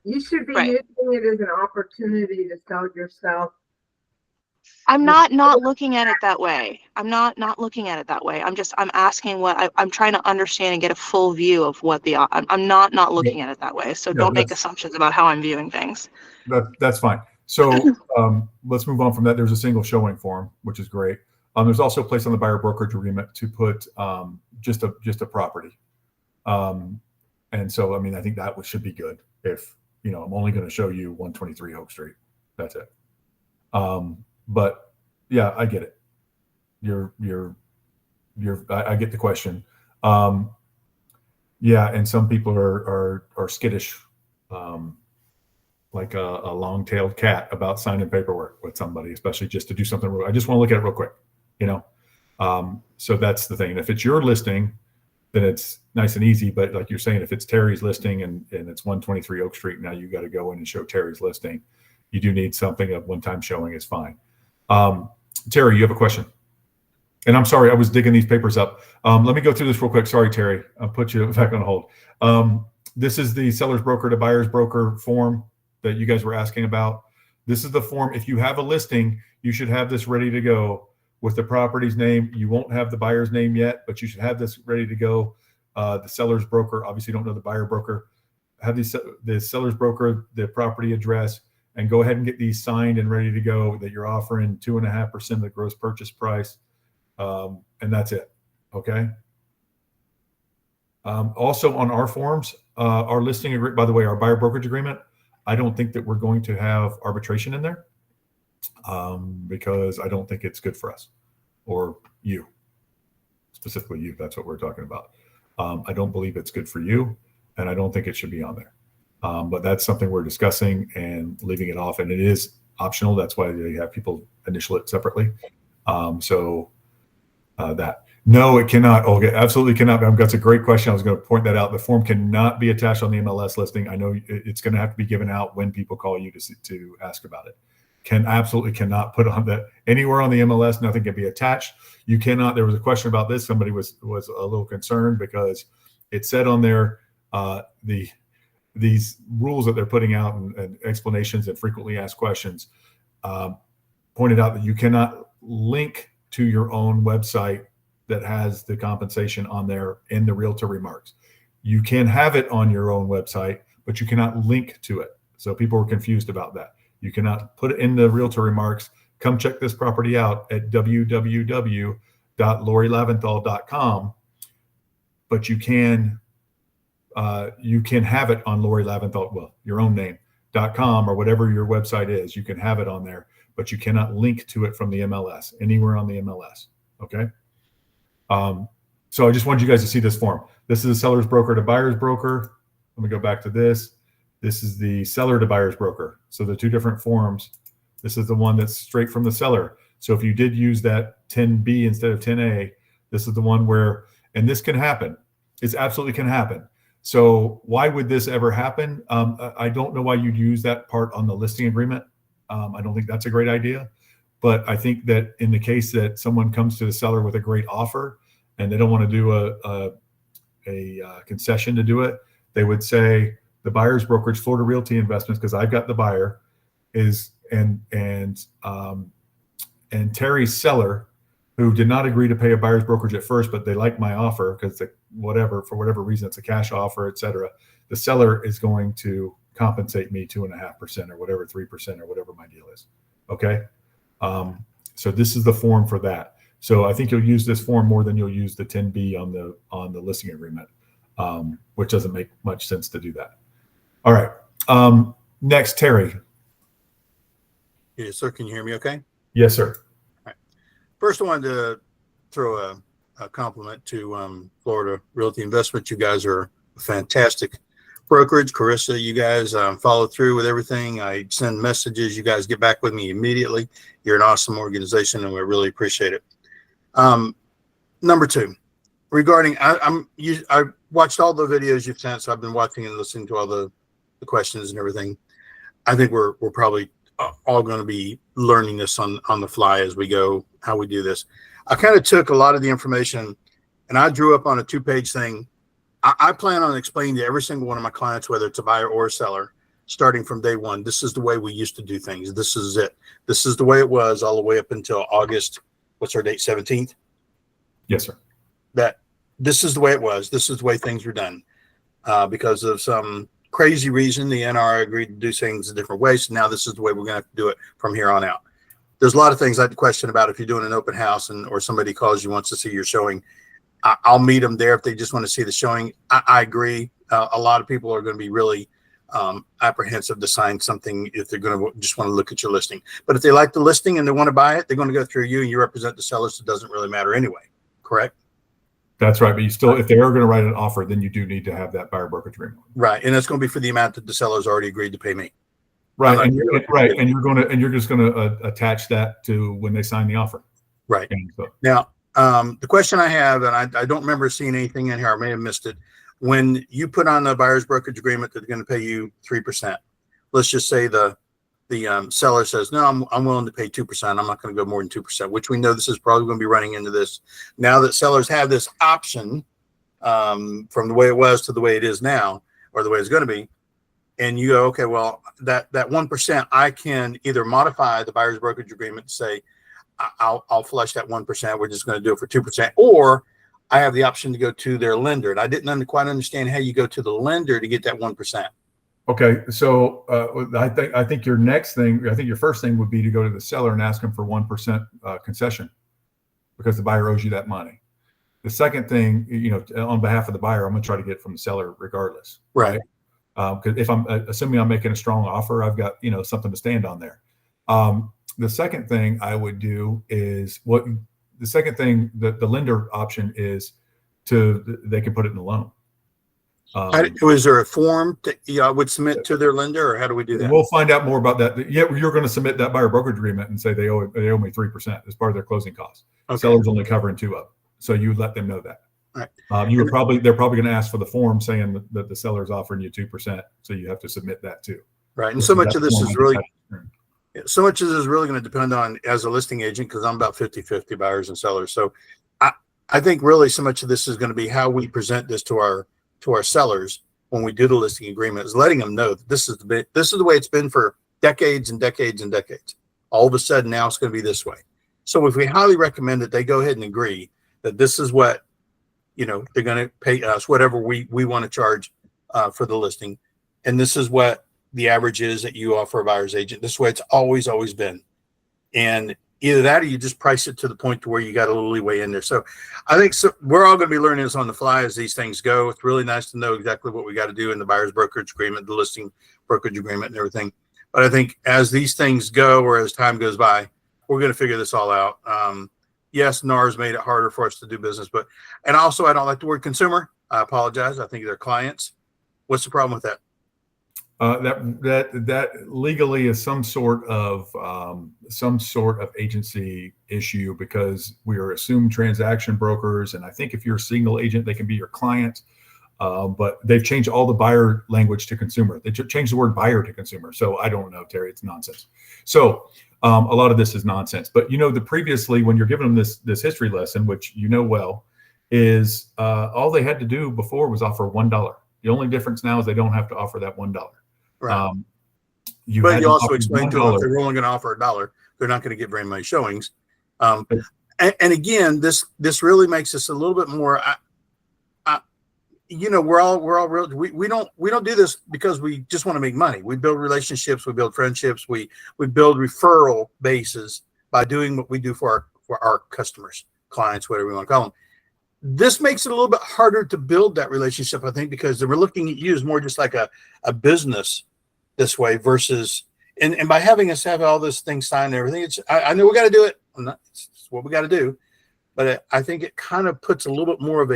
You should be using it as an opportunity to sell yourself. I'm not looking at it that way. I'm not looking at it that way. I'm asking I'm trying to understand and get a full view of what I'm not looking at it that way. So don't make assumptions about how I'm viewing things. That's fine. So let's move on from that. There's a single showing form, which is great. There's also a place on the buyer brokerage agreement to put just a property. And so, I mean, I think that should be good. If, I'm only going to show you 123 Oak Street. That's it. But yeah, I get it. I get the question. Yeah. And some people are skittish, like a long-tailed cat about signing paperwork with somebody, especially just to do something. I just want to look at it real quick, so that's the thing. And if it's your listing, then it's nice and easy. But like you're saying, if it's Terry's listing and it's 123 Oak Street, now you got to go in and show Terry's listing. You do need something. A one-time showing is fine. Terry, you have a question? And I'm sorry, I was digging these papers up. Let me go through this real quick. Sorry, Terry, I'll put you back on hold. This is the seller's broker to buyer's broker form that you guys were asking about. This is the form. If you have a listing, you should have this ready to go with the property's name. You won't have the buyer's name yet, but you should have this ready to go. The seller's broker, obviously don't know the buyer broker, have the seller's broker, the property address, and go ahead and get these signed and ready to go, that you're offering 2.5% of the gross purchase price. And that's it. Okay. Also on our forms, our listing agreement, by the way, our buyer brokerage agreement, I don't think that we're going to have arbitration in there because I don't think it's good for us or you, specifically you. That's what we're talking about. I don't believe it's good for you, and I don't think it should be on there. But that's something we're discussing and leaving it off, and it is optional. That's why they have people initial it separately. That. No, it cannot. Okay, absolutely cannot. That's a great question. I was going to point that out. The form cannot be attached on the MLS listing. I know it's going to have to be given out when people call you to ask about it. Absolutely cannot put on that anywhere on the MLS. Nothing can be attached. You cannot. There was a question about this. Somebody was a little concerned because it said on there these rules that they're putting out and explanations and frequently asked questions pointed out that you cannot link to your own website that has the compensation on there in the realtor remarks. You can have it on your own website, but you cannot link to it. So people were confused about that. You cannot put it in the realtor remarks. Come check this property out at www.lorilaventhal.com, but you can have it on Lori Laventhal, well, your own name.com or whatever your website is. You can have it on there, but you cannot link to it from the MLS, anywhere on the MLS. Okay. So I just wanted you guys to see this form. This is a seller's broker to buyer's broker. Let me go back to this. This is the seller to buyer's broker. So the two different forms. This is the one that's straight from the seller. So if you did use that 10B instead of 10A, this is the one where, and this can happen. It absolutely can happen. So why would this ever happen? I don't know why you'd use that part on the listing agreement. I don't think that's a great idea. But I think that in the case that someone comes to the seller with a great offer and they don't want to do a concession to do it, they would say the buyer's brokerage, Florida Realty Investments, because I've got the buyer, is and Terry's seller, who did not agree to pay a buyer's brokerage at first, but they like my offer because for whatever reason, it's a cash offer, et cetera. The seller is going to compensate me 2.5% or whatever, 3% or whatever my deal is. Okay. So this is the form for that. So I think you'll use this form more than you'll use the 10B on the listing agreement, which doesn't make much sense to do that. All right. Next, Terry. Yes, sir. Can you hear me okay? Yes, sir. All right. First, I wanted to throw a compliment to Florida Realty Investment. You guys are a fantastic brokerage. Carissa, you guys follow through with everything. I send messages. You guys get back with me immediately. You're an awesome organization, and we really appreciate it. Number two, regarding, I watched all the videos you've sent, so I've been watching and listening to all the questions and everything. I think we're probably all going to be learning this on the fly as we go, how we do this. I kind of took a lot of the information and I drew up on a 2-page thing. I plan on explaining to every single one of my clients, whether it's a buyer or a seller, starting from day one. This is the way we used to do things. This is it. This is the way it was all the way up until August. What's our date? 17th? Yes, sir. That this is the way it was. This is the way things were done. Because of some crazy reason, the NR agreed to do things a different way. So now this is the way we're going to have to do it from here on out. There's a lot of things I'd question about if you're doing an open house or somebody calls you, wants to see your showing. I'll meet them there if they just want to see the showing. I agree. A lot of people are going to be really apprehensive to sign something if they're going to just want to look at your listing. But if they like the listing and they want to buy it, they're going to go through you and you represent the seller, so it doesn't really matter anyway. Correct? That's right. But you still, if they are going to write an offer, then you do need to have that buyer brokerage agreement. Right. And that's going to be for the amount that the seller's already agreed to pay me. Right. And you're just going to attach that to when they sign the offer. Right. So. Now, the question I have, and I don't remember seeing anything in here, I may have missed it. When you put on the buyer's brokerage agreement that they're going to pay you 3%, let's just say the seller says, no, I'm willing to pay 2%. I'm not going to go more than 2%, which we know this is probably going to be running into this. Now that sellers have this option from the way it was to the way it is now, or the way it's going to be, and you go, okay, well, that 1%, I can either modify the buyer's brokerage agreement to say, I'll flush that 1%. We're just going to do it for 2%. Or I have the option to go to their lender. And I didn't quite understand how you go to the lender to get that 1%. Okay, so I think your next thing, I think your first thing would be to go to the seller and ask them for 1% concession because the buyer owes you that money. The second thing, on behalf of the buyer, I'm going to try to get it from the seller regardless. Right. Because if I'm assuming I'm making a strong offer, I've got something to stand on there. The second thing I would do is the lender option is they can put it in the loan. Was there a form that I would submit to their lender, or how do we do that? We'll find out more about that. Yeah, you're going to submit that buyer brokerage agreement and say they owe me 3% as part of their closing costs. Okay. Seller's only covering 2 of them, so you let them know that. Right. They're probably going to ask for the form saying that the seller's offering you 2%, so you have to submit that too. Right, and so much of this is really going to depend on, as a listing agent, because I'm about 50-50 buyers and sellers. So I think really so much of this is going to be how we present this to our sellers when we do the listing agreement, is letting them know that this is the way it's been for decades and decades and decades. All of a sudden now it's going to be this way. So if we highly recommend that they go ahead and agree that this is what they're going to pay us, whatever we want to charge for the listing, and this is what the average is that you offer a buyer's agent. This way it's always been. And either that or you just price it to the point to where you got a little leeway in there. So I think we're all going to be learning this on the fly as these things go. It's really nice to know exactly what we got to do in the buyer's brokerage agreement, the listing brokerage agreement, and everything. But I think as these things go, or as time goes by, we're going to figure this all out. Yes, NAR's made it harder for us to do business, and also I don't like the word consumer. I apologize. I think they're clients. What's the problem with that? That legally is some sort of agency issue, because we are assumed transaction brokers, and I think if you're a single agent, they can be your client. But they've changed all the buyer language to consumer. They changed the word buyer to consumer. So I don't know, Terry. It's nonsense. So a lot of this is nonsense. But previously, when you're giving them this history lesson, which well, is all they had to do before was offer $1. The only difference now is they don't have to offer that $1. Right. But you also explained to them if they're only going to offer $1, they're not going to get very many showings. And again, this really makes us a little bit more. We're all real. We don't do this because we just want to make money. We build relationships, we build friendships, we build referral bases by doing what we do for our customers, clients, whatever we want to call them. This makes it a little bit harder to build that relationship, I think, because we're looking at you as more just like a business this way versus, and by having us have all this thing signed and everything, I know we got to do it. It's what we got to do, but I think it kind of puts a little bit more of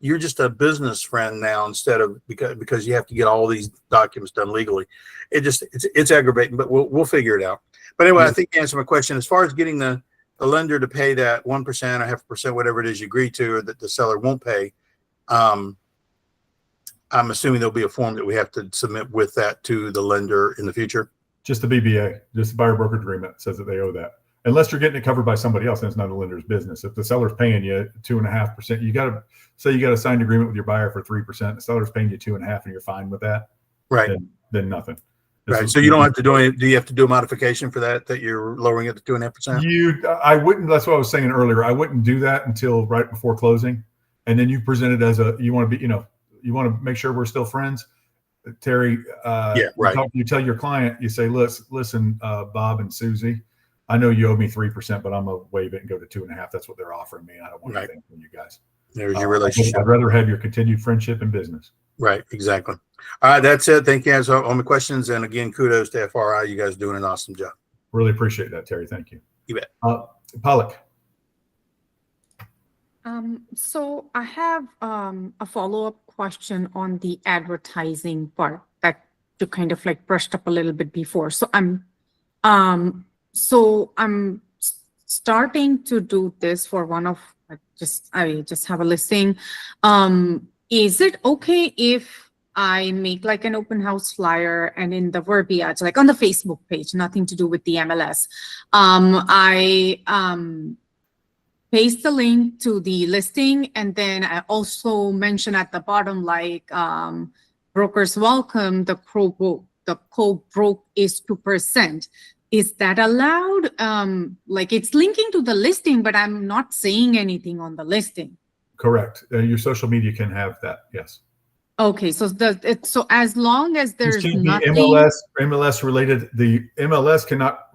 you're just a business friend now instead of because you have to get all these documents done legally. It's aggravating, but we'll figure it out. But anyway, I think you answered my question as far as getting the lender to pay that 1% or 0.5%, whatever it is you agree to, or that the seller won't pay. I'm assuming there'll be a form that we have to submit with that to the lender in the future. Just the BBA, just the buyer brokerage agreement says that they owe that. Unless you're getting it covered by somebody else, and it's not a lender's business. If the seller's paying you 2.5%, you got to say you got a signed agreement with your buyer for 3%. The seller's paying you 2.5%, and you're fine with that. Right. Then nothing. Right. So you don't have to do any. Do you have to do a modification for that you're lowering it to 2.5%? I wouldn't. That's what I was saying earlier. I wouldn't do that until right before closing, and then you present it as you want to be. You want to make sure we're still friends, Terry. Yeah. Right. You tell your client. You say, listen, Bob and Susie, I know you owe me 3%, but I'm gonna waive it and go to 2.5%. That's what they're offering me. I don't want anything from you guys. There's your relationship. I'd rather have your continued friendship and business. Right. Exactly. All right. That's it. Thank you guys for all my questions. And again, kudos to FRI. You guys doing an awesome job. Really appreciate that, Terry. Thank you. You bet. Pollock. So I have a follow-up question on the advertising part that you kind of like brushed up a little bit before. So I'm starting to do this for one of I just have a listing. Is it okay if I make like an open house flyer and in the verbiage, like on the Facebook page, nothing to do with the MLS, I paste the link to the listing, and then I also mention at the bottom, like brokers welcome, the code broke is 2%. Is that allowed? Like it's linking to the listing, but I'm not saying anything on the listing. Correct. Your social media can have that. Yes. Okay, so so as long as This there's can't be nothing. MLS related. The MLS cannot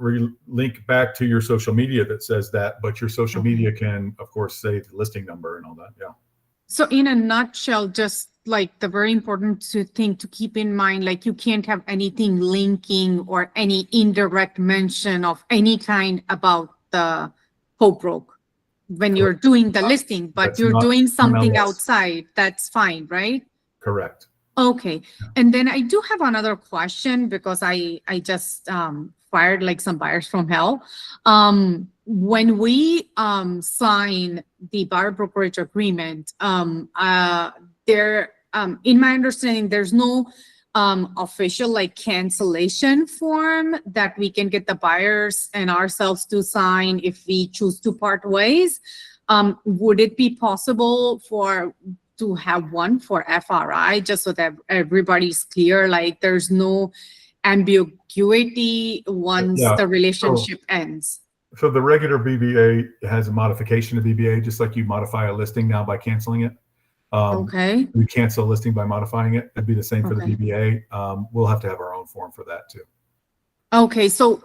link back to your social media that says that, but your social media can, of course, say the listing number and all that. Yeah. So in a nutshell, just like the very important thing to keep in mind, like you can't have anything linking or any indirect mention of any kind about the co-broke when you're doing the listing, but That's you're not doing something MLS. outside, that's fine, right? Correct. Okay, and then I do have another question because I just fired like some buyers from hell. When we sign the buyer brokerage agreement, there in my understanding, there's no official like cancellation form that we can get the buyers and ourselves to sign if we choose to part ways. Would it be possible to have one for FRI just so that everybody's clear, like there's no ambiguity once Yeah. the relationship ends? So the regular BBA has a modification of BBA, just like you modify a listing now by canceling it. Okay. We cancel a listing by modifying it. It'd be the same for the Okay. BBA. We'll have to have our own form for that too. Okay, so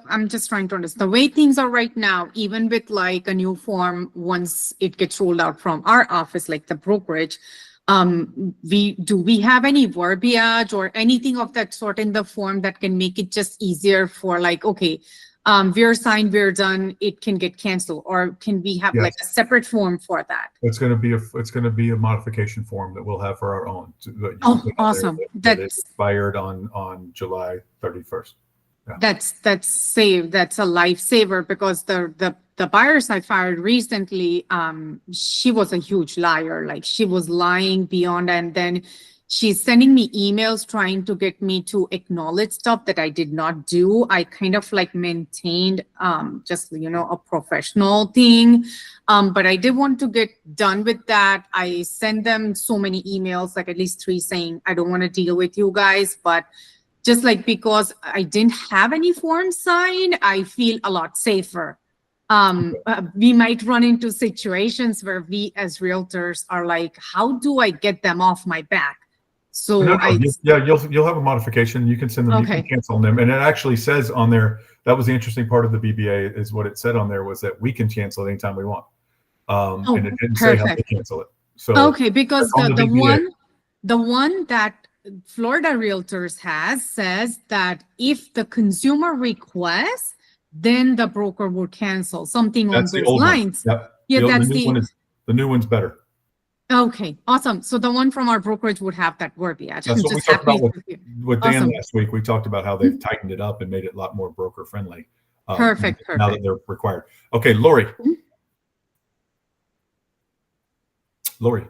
I'm just trying to understand the way things are right now, even with like a new form, once it gets rolled out from our office, like the brokerage, do we have any verbiage or anything of that sort in the form that can make it just easier for like, okay, we're signed, we're done, it can get canceled, or can we have like a Yes. separate form for that? It's going to be a modification form that we'll have for our own. That you can Oh, put on there awesome. that it expired on July 31st. Yeah. That's save. That's a lifesaver because the buyers I fired recently, she was a huge liar. Like she was lying beyond, and then she's sending me emails trying to get me to acknowledge stuff that I did not do. I kind of like maintained just a professional thing. But I did want to get done with that. I sent them so many emails, like at least 3 saying, I don't want to deal with you guys, but just like because I didn't have any forms signed, I feel a lot safer. We might run into situations where we as realtors are like, how do I get them off my back? So you'll have a modification. You can send them, Okay. you can cancel them. And it actually says on there, that was the interesting part of the BBA is what it said on there was that we can cancel it anytime we want. And it didn't say how to perfect. cancel it. So Okay, because that's on the BBA. one that Florida Realtors has says that if the consumer requests, then the broker will cancel something on That's the those old one. lines. Yep. Yeah, that's The new one's better. Okay, awesome. So the one from our brokerage would have that verbiage. That's I'm what we just talked about happy. with Dan Awesome. last week. We talked about how they've tightened it up and made it a lot more broker friendly. Perfect, Now that they're required. Okay, Lori. Lori,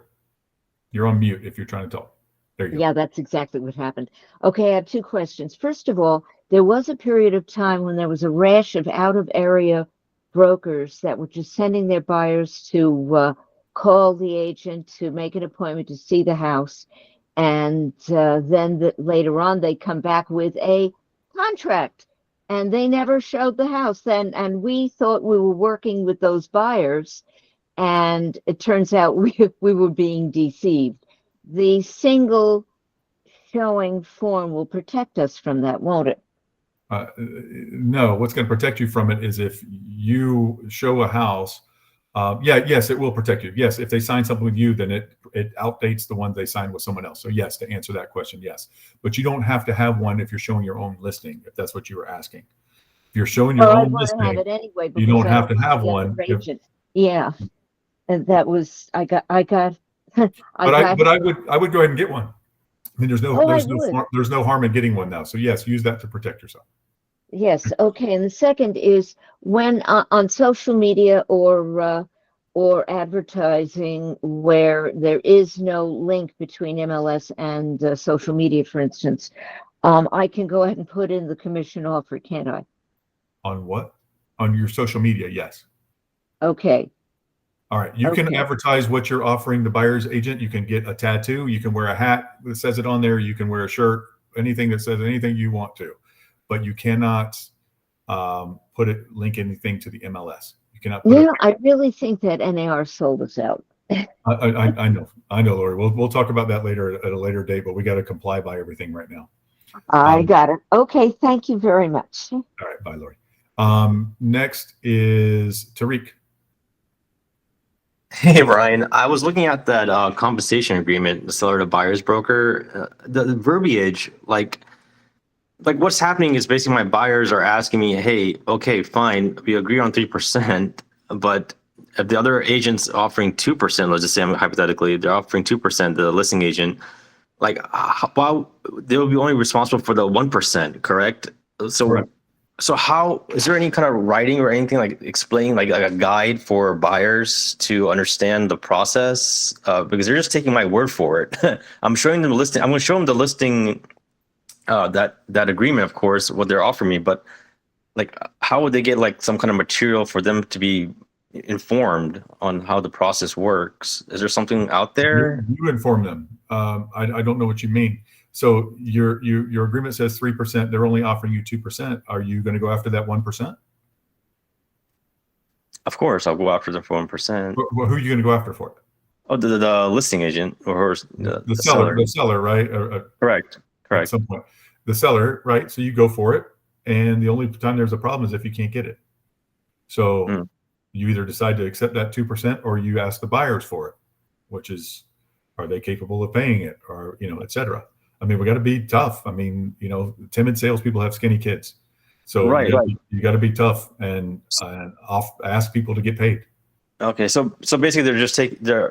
you're on mute if you're trying to talk. There you go. Yeah, that's exactly what happened. Okay, I have 2 questions. First of all, there was a period of time when there was a rash of out-of-area brokers that were just sending their buyers to call the agent to make an appointment to see the house. And then later on, they come back with a contract. And they never showed the house then. And we thought we were working with those buyers. And it turns out we were being deceived. The single showing form will protect us from that, won't it? No, what's going to protect you from it is if you show a house. Yes, it will protect you. Yes, if they sign something with you, then it outdates the one they signed with someone else. So yes, to answer that question, yes. But you don't have to have one if you're showing your own listing, if that's what you were asking. If you're showing your own listing, have it anyway, you don't have to have one. Yeah, and that was I got. But I would go ahead and get one. I mean, there's no harm in getting one now. So yes, use that to protect yourself. Yes. Okay. And the second is when on social media or advertising where there is no link between MLS and social media, for instance, I can go ahead and put in the commission offer, can't I? On what? On your social media, yes. Okay. All right. You can advertise what you're offering the buyer's agent. You can get a tattoo. You can wear a hat that says it on there. You can wear a shirt, anything that says anything you want to, but you cannot link anything to the MLS. You cannot. I really think that NAR sold us out. I know, Lori. We'll talk about that later at a later date, but we got to comply by everything right now. I got it. Okay, thank you very much. All right, bye, Lori. Next is Tariq. Hey, Brian. I was looking at that compensation agreement, the seller to buyer's broker. The verbiage, like what's happening is basically my buyers are asking me, hey, okay, fine, we agree on 3%, but if the other agent's offering 2%, let's just say hypothetically, they're offering 2%, the listing agent, like, well, they will be only responsible for the 1%, correct? So, Correct. So how, is there any kind of writing or anything like explaining like a guide for buyers to understand the process? Because they're just taking my word for it. I'm showing them the listing. I'm going to show them the listing, that agreement, of course, what they're offering me, but like, how would they get like some kind of material for them to be informed on how the process works? Is there something out there? You inform them. I don't know what you mean. So your agreement says 3%. They're only offering you 2%. Are you going to go after that 1%? Of course, I'll go after the 1%. Well, who are you going to go after for it? Oh, the listing agent or The seller. The seller, right? Correct. At some point, the seller, right? So you go for it, and the only time there's a problem is if you can't get it. So you either decide to accept that 2% or you ask the buyers for it, which is, are they capable of paying it, or et cetera. I mean, we got to be tough. I mean, timid salespeople have skinny kids, so you got to be tough and ask people to get paid. Okay, so basically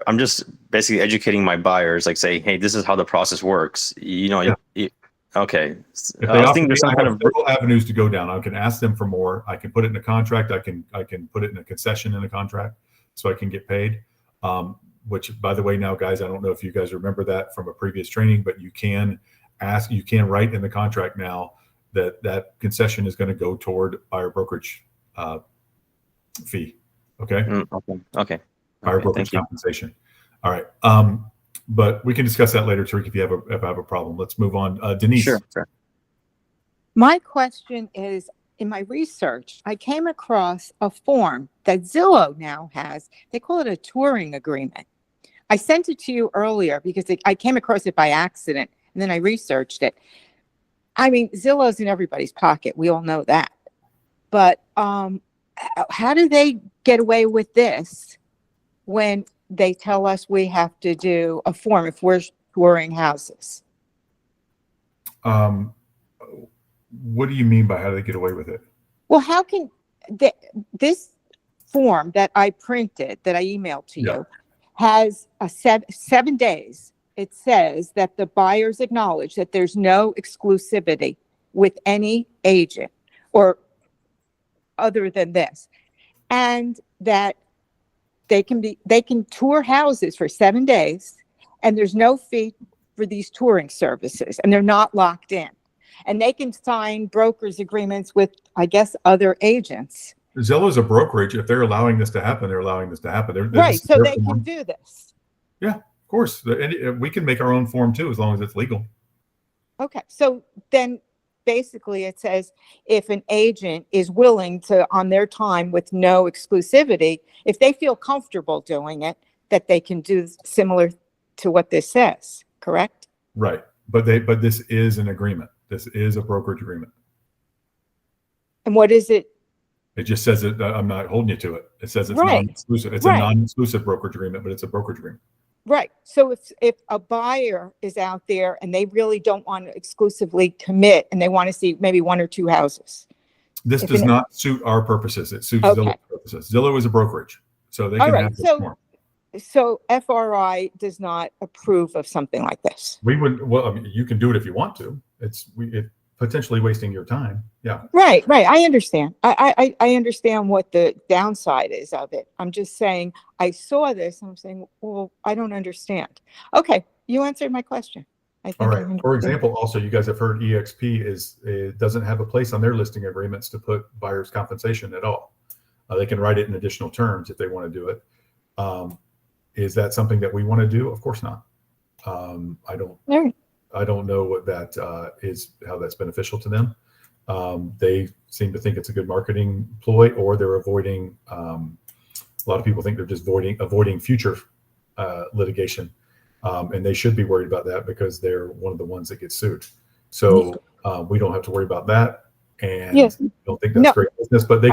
I'm just basically educating my buyers, like say, hey, this is how the process works. Okay. If they offer me, I have several avenues to go down. I can ask them for more. I can put it in a contract. I can put it in a concession in a contract, so I can get paid. Which, by the way, now, guys, I don't know if you guys remember that from a previous training, but you can write in the contract now that concession is going to go toward buyer brokerage fee. Okay. Okay. Buyer brokerage compensation. All right. But we can discuss that later, Tariq, if you have a problem. Let's move on. Denise. Sure. My question is, in my research, I came across a form that Zillow now has. They call it a touring agreement. I sent it to you earlier because I came across it by accident, and then I researched it. I mean, Zillow's in everybody's pocket. We all know that. But how do they get away with this when they tell us we have to do a form if we're touring houses? What do you mean by how do they get away with it? Well, how can this form that I printed, that I emailed to you, has a 7 days. It says that the buyers acknowledge that there's no exclusivity with any agent or other than this, and that they can tour houses for 7 days, and there's no fee for these touring services, and they're not locked in. And they can sign brokers agreements with, I guess, other agents. Zillow's a brokerage. If they're allowing this to happen, they're allowing this to happen. Right, so they can do this. Yeah, of course. We can make our own form too, as long as it's legal. Okay, so then basically it says if an agent is willing to, on their time with no exclusivity, if they feel comfortable doing it, that they can do similar to what this says, correct? Right, but this is an agreement. This is a brokerage agreement. And what is it? It just says that I'm not holding you to it. It says it's Right. non-exclusive. It's Right. a non-exclusive brokerage agreement, but it's a brokerage agreement. Right. So if a buyer is out there and they really don't want to exclusively commit and they want to see maybe 1 or 2 houses. This does not suit our purposes. It suits Zillow's purposes. Zillow is a brokerage, so they All can right. have this form. So FRI does not approve of something like this. We would. Well, I mean, you can do it if you want to. It's potentially wasting your time. Yeah. Right. I understand. I understand what the downside is of it. I'm just saying I saw this and I'm saying, well, I don't understand. Okay, you answered my question. I think All right. For example, also, you guys have heard EXP it doesn't have a place on their listing agreements to put buyer's compensation at all. They can write it in additional terms if they want to do it. Is that something that we want to do? Of course not. I don't know what that is, how that's beneficial to them. They seem to think it's a good marketing ploy, or they're avoiding. A lot of people think they're just avoiding future litigation, and they should be worried about that because they're one of the ones that get sued. So we don't have to worry about that. And Yes. don't think that's great business, but they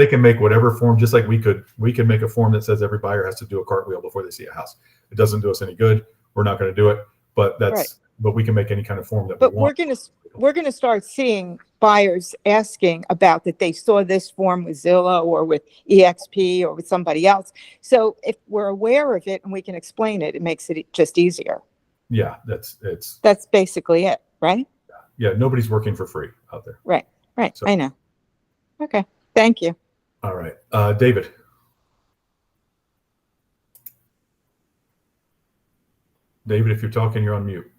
can make whatever form, just like we can make a form that says every buyer has to do a cartwheel before they see a house. It doesn't do us any good. We're not going to do it, but but we can make any kind of form that But we want. we're gonna start seeing buyers asking about that they saw this form with Zillow or with EXP or with somebody else. So if we're aware of it and we can explain it, it makes it just easier. Yeah, that's basically it, right? yeah. Nobody's working for free out there. Right. So- I know. Okay. Thank you. All right, David. David, if you're talking, you're on mute.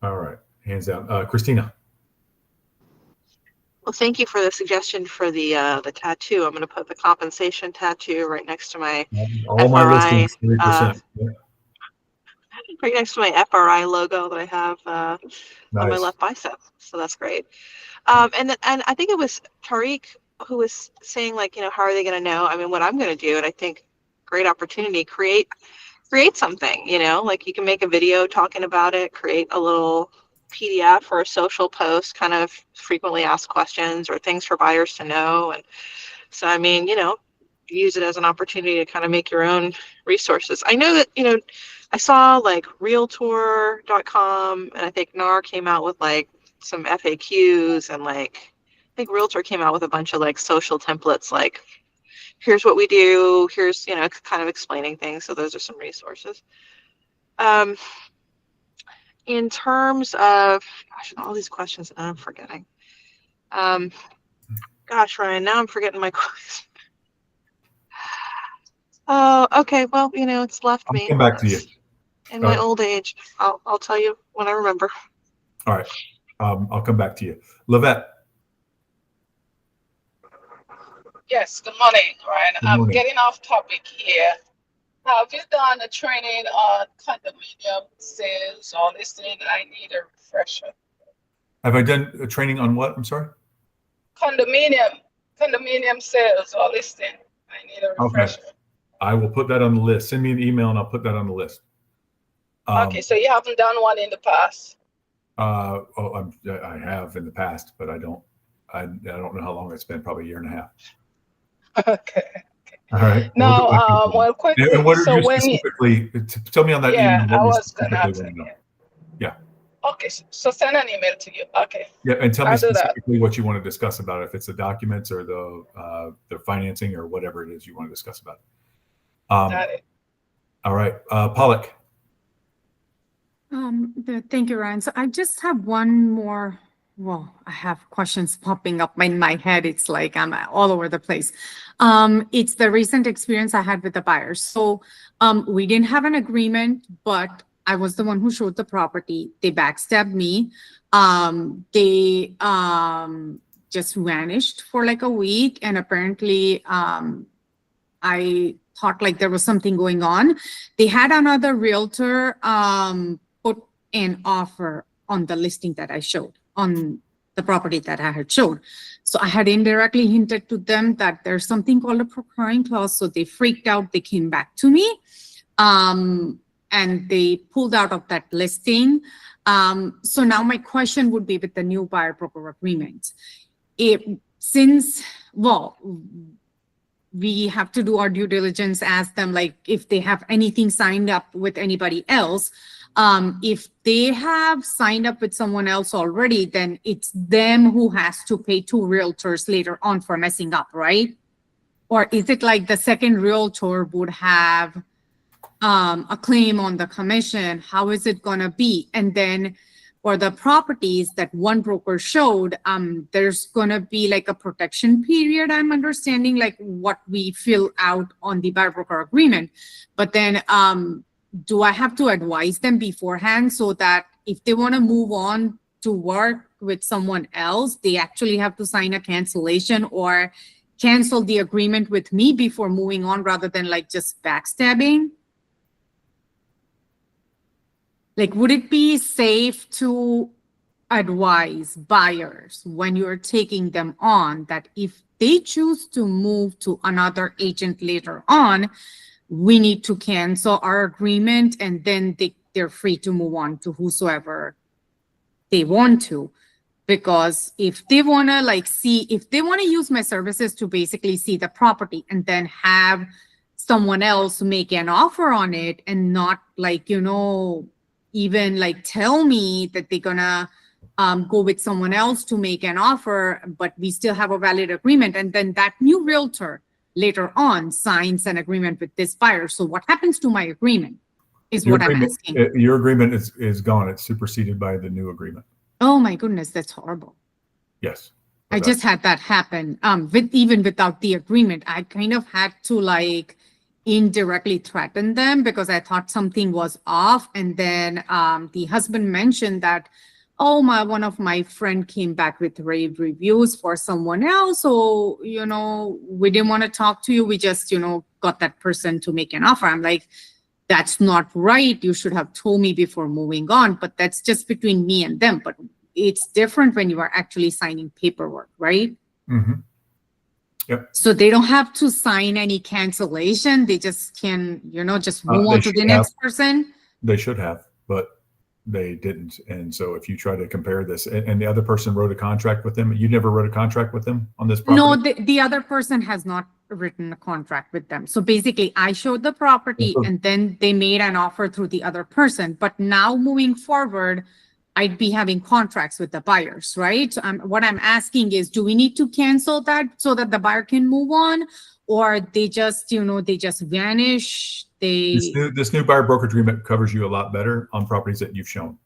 All right, hands down. Christina. Well, thank you for the suggestion for the tattoo. I'm going to put the compensation tattoo right next to my All my FRI, listings, 3%. Yeah. right next to my FRI logo that I have on my Nice. left bicep. So that's great. And I think it was Tariq who was saying, like, how are they going to know? I mean, what I'm going to do, and I think great opportunity, create something, like you can make a video talking about it, create a little PDF or a social post, kind of frequently asked questions or things for buyers to know. And so, I mean, use it as an opportunity to kind of make your own resources. I know that, I saw like Realtor.com, and I think NAR came out with like some FAQs, and like I think Realtor came out with a bunch of like social templates, like here's what we do, here's kind of explaining things. So those are some resources. In terms of all these questions that I'm forgetting. Gosh, Ryan, now I'm forgetting my question. Oh, okay. Well, it's left me. I'll come back to you. In my old age, I'll tell you when I remember. All right, I'll come back to you. Lavette. Yes, good morning, Ryan. Good I'm morning. getting off topic here. Have you done a training on condominium sales or listing? I need a refresher. Have I done a training on what? I'm sorry. Condominium sales or listing. I need a Okay. refresher. I will put that on the list. Send me an email and I'll put that on the list. Okay, so you haven't done one in the past. I have in the past, but I don't know how long it's been. Probably a year and a half. Okay. All right. Now, well, quickly. And what are So you when you, specifically? Tell me on that yeah, email. I what you was gonna specifically ask. want to know. Yeah. Okay, so send an email to you. Okay. Yeah, and tell me I'll do that. specifically what you want to discuss about it. If it's the documents or the financing or whatever it is you want to discuss about it. Got it. All right, Pollock. Thank you, Ryan. So I just have one more. Well, I have questions popping up in my head. It's like I'm all over the place. It's the recent experience I had with the buyers. So we didn't have an agreement, but I was the one who showed the property. They backstabbed me. They just vanished for like a week, and apparently I thought like there was something going on. They had another realtor put an offer on the listing that I showed, on the property that I had showed. So I had indirectly hinted to them that there's something called a procuring clause. So they freaked out. They came back to me and they pulled out of that listing. So now my question would be with the new buyer broker agreement. We have to do our due diligence, ask them like if they have anything signed up with anybody else. If they have signed up with someone else already, then it's them who has to pay 2 realtors later on for messing up, right? Or is it like the second realtor would have a claim on the commission? How is it gonna be? And then for the properties that one broker showed, there's gonna be like a protection period, I'm understanding, like what we fill out on the buyer broker agreement. But then do I have to advise them beforehand so that if they wanna move on to work with someone else, they actually have to sign a cancellation or cancel the agreement with me before moving on rather than like just backstabbing? Like, would it be safe to advise buyers when you're taking them on that if they choose to move to another agent later on, we need to cancel our agreement and then they're free to move on to whosoever they want to. Because if they want to if they want to use my services to basically see the property and then have someone else make an offer on it and not even tell me that they're gonna go with someone else to make an offer, but we still have a valid agreement. And then that new realtor later on signs an agreement with this buyer. So what happens to my agreement is what I'm asking. Your agreement is gone. It's superseded by the new agreement. Oh my goodness, that's horrible. Yes. I just had that happen. Even without the agreement, I kind of had to indirectly threaten them because I thought something was off. And then the husband mentioned that, one of my friend came back with rave reviews for someone else. So, we didn't want to talk to you. We just, got that person to make an offer. I'm like, that's not right. You should have told me before moving on, but that's just between me and them. But it's different when you are actually signing paperwork, right? Mm-hmm. Yep. So they don't have to sign any cancellation. They just can, just move on to the next person. They should have, but they didn't. And so if you try to compare this and the other person wrote a contract with them, you never wrote a contract with them on this property? No, the other person has not written a contract with them. So basically I showed the property and then they made an offer through the other person. But now moving forward, I'd be having contracts with the buyers, right? What I'm asking is, do we need to cancel that so that the buyer can move on? Or they just, they just vanish? This new buyer brokerage agreement covers you a lot better on properties that you've shown.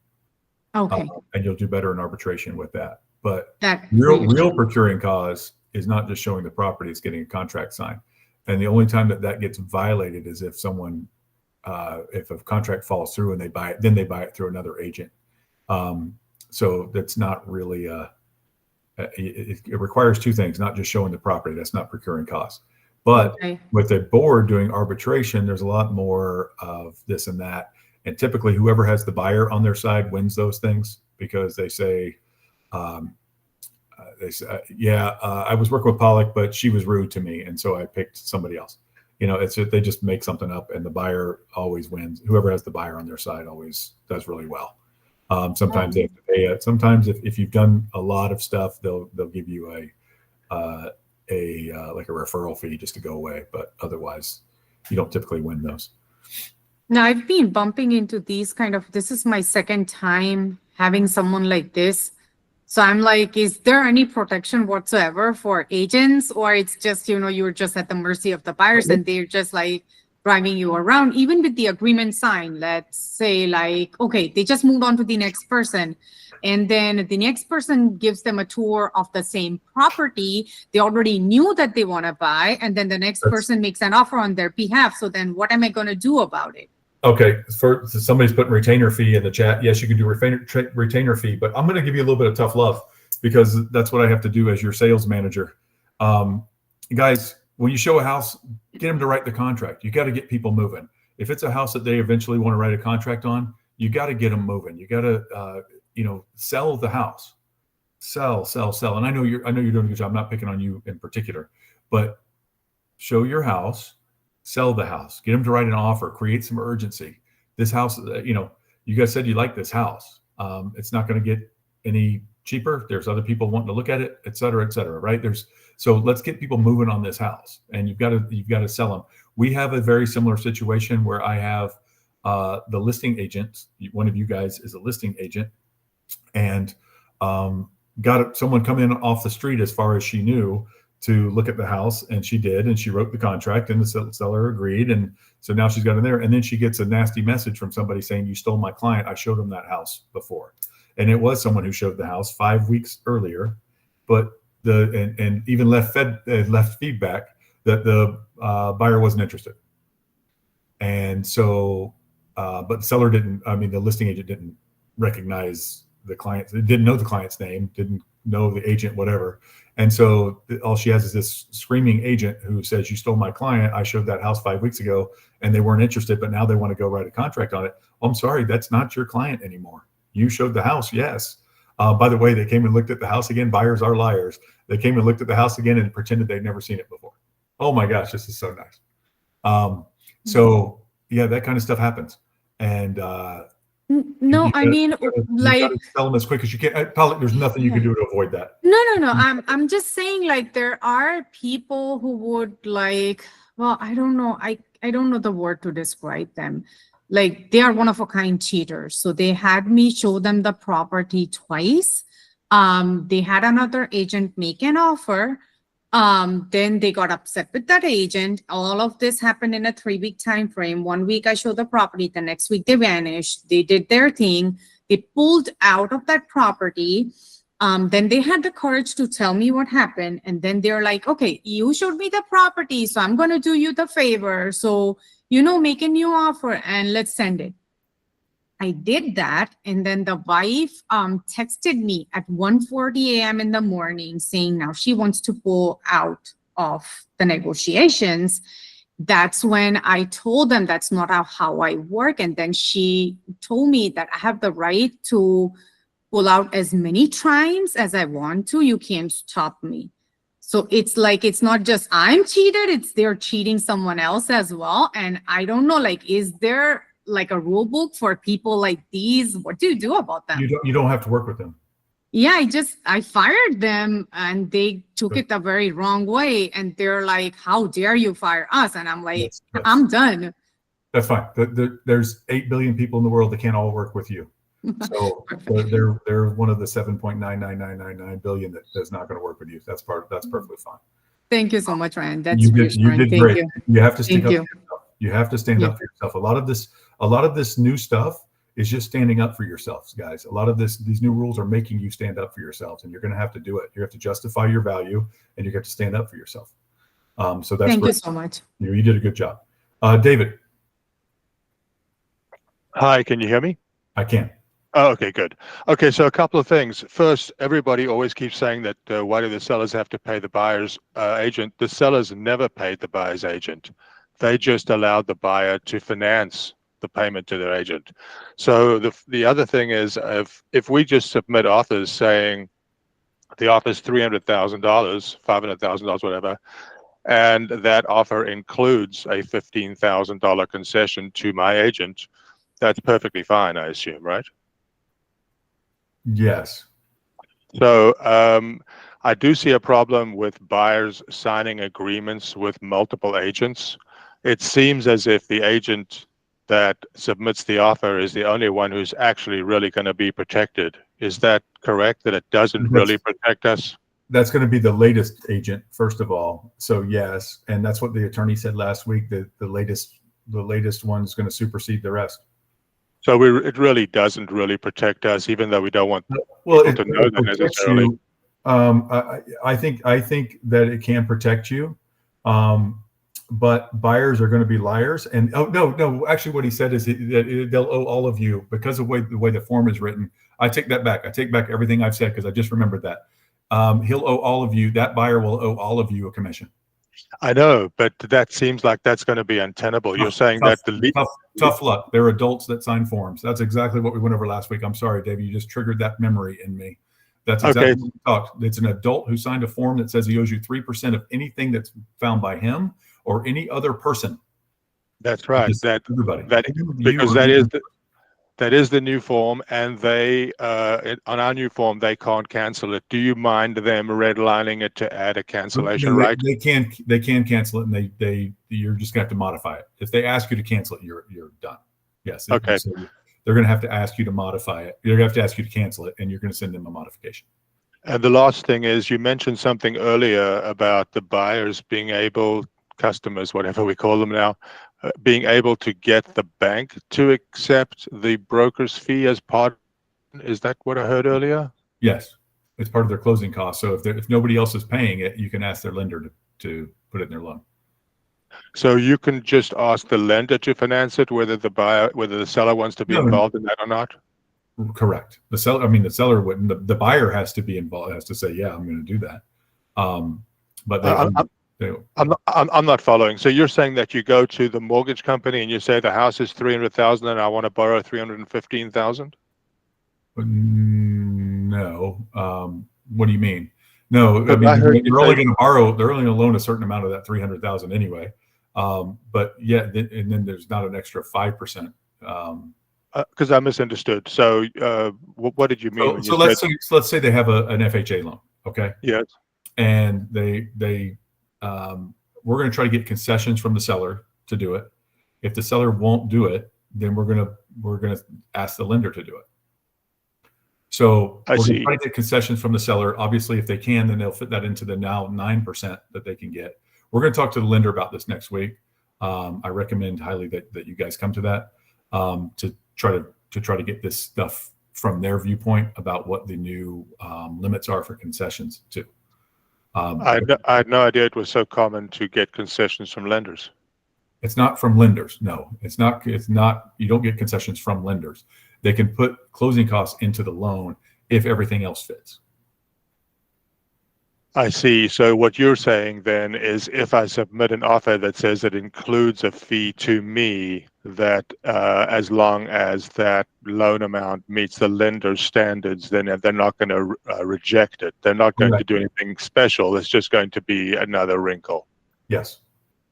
Okay. And you'll do better in arbitration with that. But that real procuring cause is not just showing the property, it's getting a contract signed. And the only time that gets violated is if someone, if a contract falls through and they buy it, then they buy it through another agent. So that's not really, it requires two things, not just showing the property. That's not procuring costs. But with a board doing arbitration, there's a lot more of this and that. And typically whoever has the buyer on their side wins those things because they say, I was working with Pollock, but she was rude to me. And so I picked somebody else. They just make something up and the buyer always wins. Whoever has the buyer on their side always does really well. Sometimes they have to pay it. Sometimes if you've done a lot of stuff, they'll give you a referral fee just to go away. But otherwise, you don't typically win those. Now I've been bumping into these this is my second time having someone like this. So I'm like, is there any protection whatsoever for agents, or it's just, you're just at the mercy of the buyers and they're just driving you around, even with the agreement signed? Let's say okay, they just moved on to the next person. And then the next person gives them a tour of the same property. They already knew that they want to buy. And then the next person makes an offer on their behalf. So then what am I going to do about it? Okay. Somebody's putting retainer fee in the chat. Yes, you can do retainer fee, but I'm going to give you a little bit of tough love because that's what I have to do as your sales manager. Guys, when you show a house, get them to write the contract. You got to get people moving. If it's a house that they eventually want to write a contract on, you got to get them moving. You got to, sell the house, sell. And I know you're doing a good job. I'm not picking on you in particular, but show your house, sell the house, get them to write an offer, create some urgency. This house, you guys said you like this house. It's not going to get any cheaper. There's other people wanting to look at it, et cetera, right? So let's get people moving on this house, and you've got to sell them. We have a very similar situation where I have the listing agent. One of you guys is a listing agent, and got someone come in off the street as far as she knew to look at the house, and she did, and she wrote the contract, and the seller agreed, and so now she's got it there. And then she gets a nasty message from somebody saying, "You stole my client. I showed him that house before," and it was someone who showed the house 5 weeks earlier, but and even left feedback that the buyer wasn't interested. And so, but the seller the listing agent didn't recognize the client, didn't know the client's name, didn't know the agent, whatever. And so all she has is this screaming agent who says, "You stole my client. I showed that house 5 weeks ago and they weren't interested, but now they want to go write a contract on it." "Oh, I'm sorry, that's not your client anymore. You showed the house, yes. By the way, they came and looked at the house again. Buyers are liars. They came and looked at the house again and pretended they'd never seen it before. Oh my gosh, this is so nice. So yeah, that kind of stuff happens. And No, I mean, you like, gotta sell them as quick as you can. There's nothing you can do to avoid that. no. I'm just saying, like, there are people who would like, well, I don't know. I don't know the word to describe them. Like, they are one of a kind cheaters. So they had me show them the property twice. They had another agent make an offer. Then they got upset with that agent. All of this happened in a 3-week time frame. 1 week I showed the property, the next week they vanished. They did their thing. They pulled out of that property. Then they had the courage to tell me what happened. And then they're like, okay, you showed me the property, so I'm going to do you the favor. So, make a new offer and let's send it. I did that. And then the wife texted me at 1:40 a.m. in the morning saying now she wants to pull out of the negotiations. That's when I told them that's not how I work. And then she told me that I have the right to pull out as many times as I want to. You can't stop me. So it's like, it's not just I'm cheated, it's they're cheating someone else as well. And I don't know, like, is there like a rule book for people like these? What do you do about them? You don't have to work with them. Yeah, I fired them and they took it the very wrong way. And they're like, how dare you fire us? And I'm like, Yes. I'm done. That's fine. There's 8 billion people in the world that can't all work with you. So they're one of the 7.99999 billion that's not going to work with you. That's perfectly fine. Thank you so much, Ryan. That's You did reassuring. great. Thank you. You have to stick Thank up you. for yourself. You have to stand up for yourself. A lot of this new stuff is just standing up for yourselves, guys. A lot of these new rules are making you stand up for yourselves, and you're going to have to do it. You have to justify your value, and you have to stand up for yourself. So that's Thank great. you so much. You did a good job. David. Hi, can you hear me? I can. Oh, okay, good. Okay, so a couple of things. First, everybody always keeps saying that why do the sellers have to pay the buyer's agent? The sellers never paid the buyer's agent. They just allowed the buyer to finance the payment to their agent. So the other thing is, if we just submit offers saying the offer is $300,000, $500,000, whatever, and that offer includes a $15,000 concession to my agent, that's perfectly fine, I assume, right? Yes. So I do see a problem with buyers signing agreements with multiple agents. It seems as if the agent that submits the offer is the only one who's actually really going to be protected. Is that correct, that it doesn't really protect us? That's going to be the latest agent, first of all. So yes, and that's what the attorney said last week, that the latest one is going to supersede the rest. So it really doesn't really protect us, even though we don't want people to know that necessarily. You. I think that it can protect you, but buyers are going to be liars. And no. Actually, what he said is that they'll owe all of you because of the way the form is written. I take that back. I take back everything I've said because I just remembered that. He'll owe all of you. That buyer will owe all of you a commission. I know, but that seems like that's going to be untenable. You're saying that tough luck. They're adults that sign forms. That's exactly what we went over last week. I'm sorry, David. You just triggered that memory in me. That's exactly what we talked. It's an adult who signed a form that says he owes you 3% of anything that's found by him or any other person. That's right. Everybody. Because that is the new form, and they on our new form they can't cancel it. Do you mind them redlining it to add a cancellation right? They can cancel it, and you're just gonna have to modify it. If they ask you to cancel it, you're done. Yes. Okay. So they're gonna have to ask you to modify it. They're gonna have to ask you to cancel it, and you're gonna send them a modification. And the last thing is, you mentioned something earlier about the buyers being able, customers, whatever we call them now, being able to get the bank to accept the broker's fee as part. Is that what I heard earlier? Yes, it's part of their closing costs. So if nobody else is paying it, you can ask their lender to put it in their loan. So you can just ask the lender to finance it, whether the seller wants to be involved in that or not. Correct. The seller wouldn't. The buyer has to be involved. Has to say, yeah, I'm going to do that. But I'm not following. So you're saying that you go to the mortgage company and you say the house is $300,000 and I want to borrow $315,000? no. What do you mean? No, I But mean, I heard they're you only say- going to borrow, they're only going to loan a certain amount of that 300,000 anyway. But yeah, and then there's not an extra 5%. Because I misunderstood. So what did you mean? when So you let's say they have an FHA loan. Okay. Yes. And we're going to try to get concessions from the seller to do it. If the seller won't do it, then we're going to ask the lender to do it. So I we're going see. to try to get concessions from the seller. Obviously, if they can, then they'll fit that into the now 9% that they can get. We're going to talk to the lender about this next week. I recommend highly that you guys come to that to try to get this stuff from their viewpoint about what the new limits are for concessions too. I had no idea it was so common to get concessions from lenders. It's not from lenders. No, it's not. You don't get concessions from lenders. They can put closing costs into the loan if everything else fits. I see. So what you're saying then is if I submit an offer that says it includes a fee to me, that as long as that loan amount meets the lender's standards, then they're not going to reject it. They're not going to do anything special. It's just going to be another wrinkle. Yes.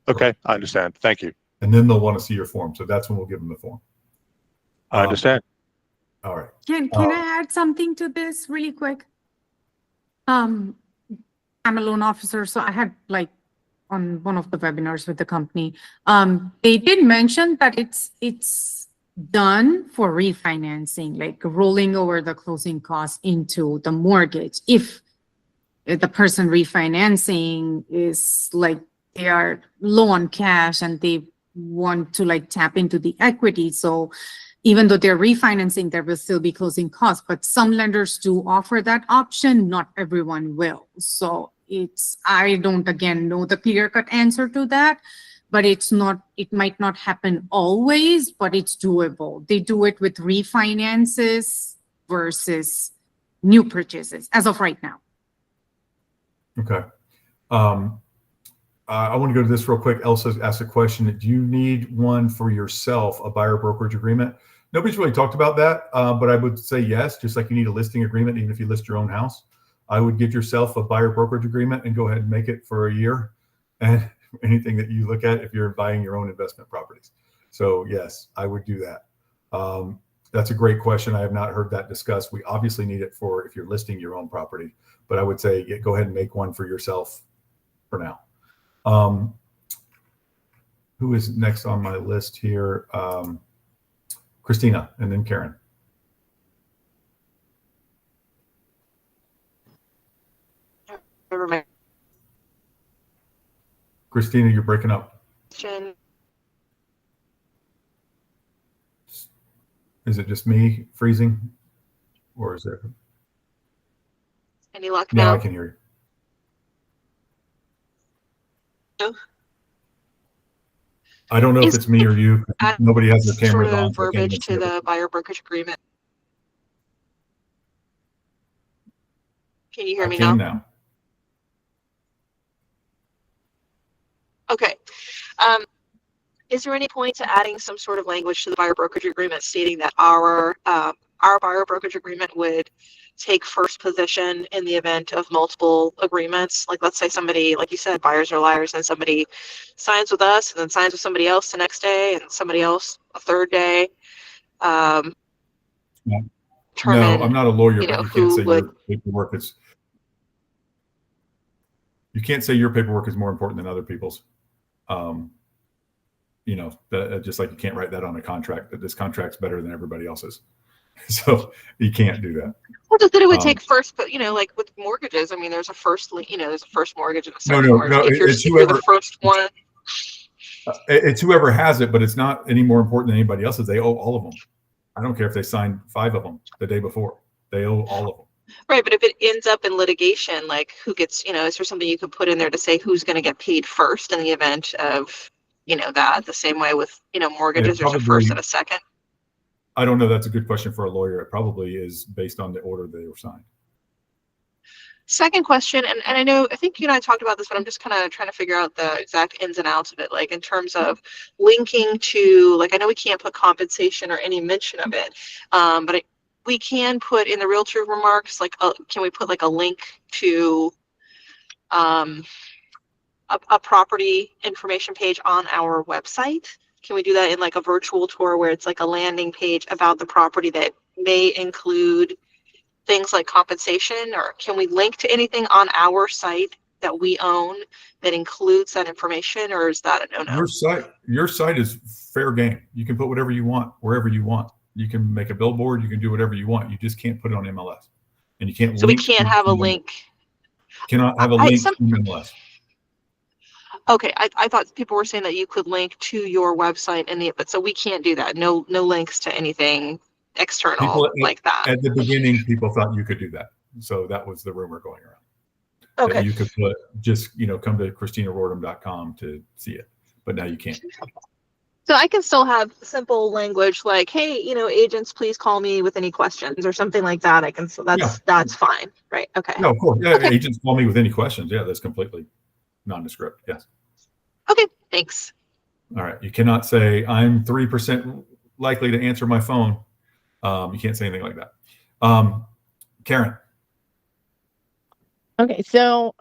Okay, I understand. Thank you. And then they'll want to see your form. So that's when we'll give them the form. I understand. All right. Can I add something to this really quick? I'm a loan officer, so I had like on one of the webinars with the company, they did mention that it's done for refinancing, like rolling over the closing costs into the mortgage. If the person refinancing is like they are low on cash and they want to like tap into the equity, so even though they're refinancing, there will still be closing costs, but some lenders do offer that option. Not everyone will. So I don't again know the clear-cut answer to that, but it might not happen always, but it's doable. They do it with refinances versus new purchases as of right now. Okay. I want to go to this real quick. Elsa asked a question. Do you need one for yourself, a buyer brokerage agreement? Nobody's really talked about that, but I would say yes, just like you need a listing agreement, even if you list your own house. I would get yourself a buyer brokerage agreement and go ahead and make it for a year and anything that you look at if you're buying your own investment properties. So yes, I would do that. That's a great question. I have not heard that discussed. We obviously need it for if you're listing your own property, but I would say go ahead and make one for yourself for now. Who is next on my list here? Christina and then Karen. Christina, you're breaking up. Is it just me freezing or is there? Any luck Now now? I can hear you. I don't know if it's me or you. Nobody has their cameras Sort on. of so I can't even verbiage see to it. the buyer brokerage agreement. Can you hear I me can now? now. Okay. Is there any point to adding some sort of language to the buyer brokerage agreement stating that our buyer brokerage agreement would take first position in the event of multiple agreements? Like, let's say somebody, like you said, buyers are liars, and somebody signs with us and then signs with somebody else the next day and somebody else a third day. No, I'm not a lawyer, you know, but you can't who say would- your paperwork is. You can't say your paperwork is more important than other people's. You know, just like you can't write that on a contract that this contract's better than everybody else's. So you can't do that. Well, just that it would take first, but you know, like with mortgages, I mean, there's a first, there's a first mortgage and a second mortgage. If you're the first one. It's whoever has it, but it's not any more important than anybody else's. They owe all of them. I don't care if they signed 5 of them the day before. They owe all of them. Right, but if it ends up in litigation, like who gets, is there something you could put in there to say who's going to get paid first in the event of, that the same way with, mortgages, there's a first and a second? I don't know. That's a good question for a lawyer. It probably is based on the order they were signed. Second question, and I think you and I talked about this, but I'm just kind of trying to figure out the exact ins and outs of it, like in terms of linking to, like, I know we can't put compensation or any mention of it, but we can put in the realtor remarks, like, can we put like a link to a property information page on our website? Can we do that in like a virtual tour where it's like a landing page about the property that may include things like compensation? Or can we link to anything on our site that we own that includes that information, or is that a no-no? Your site is fair game. You can put whatever you want wherever you want. You can make a billboard. You can do whatever you want. You just can't put it on MLS, and you can't. So we can't have a link. Cannot have a link to MLS. Okay, I thought people were saying that you could link to your website but so we can't do that. No links to anything external like that. At the beginning, people thought you could do that, so that was the rumor going around. Okay. That you could put just come to ChristinaRordum.com to see it, but now you can't. So I can still have simple language like, hey, agents, please call me with any questions or something like that. I can, so that's fine, right? Okay. No, of course. Yeah, okay. Agents call me with any questions. Yeah, that's completely nondescript. Yes. Okay, thanks. All right. You cannot say I'm 3% likely to answer my phone. You can't say anything like that. Karen. Okay, so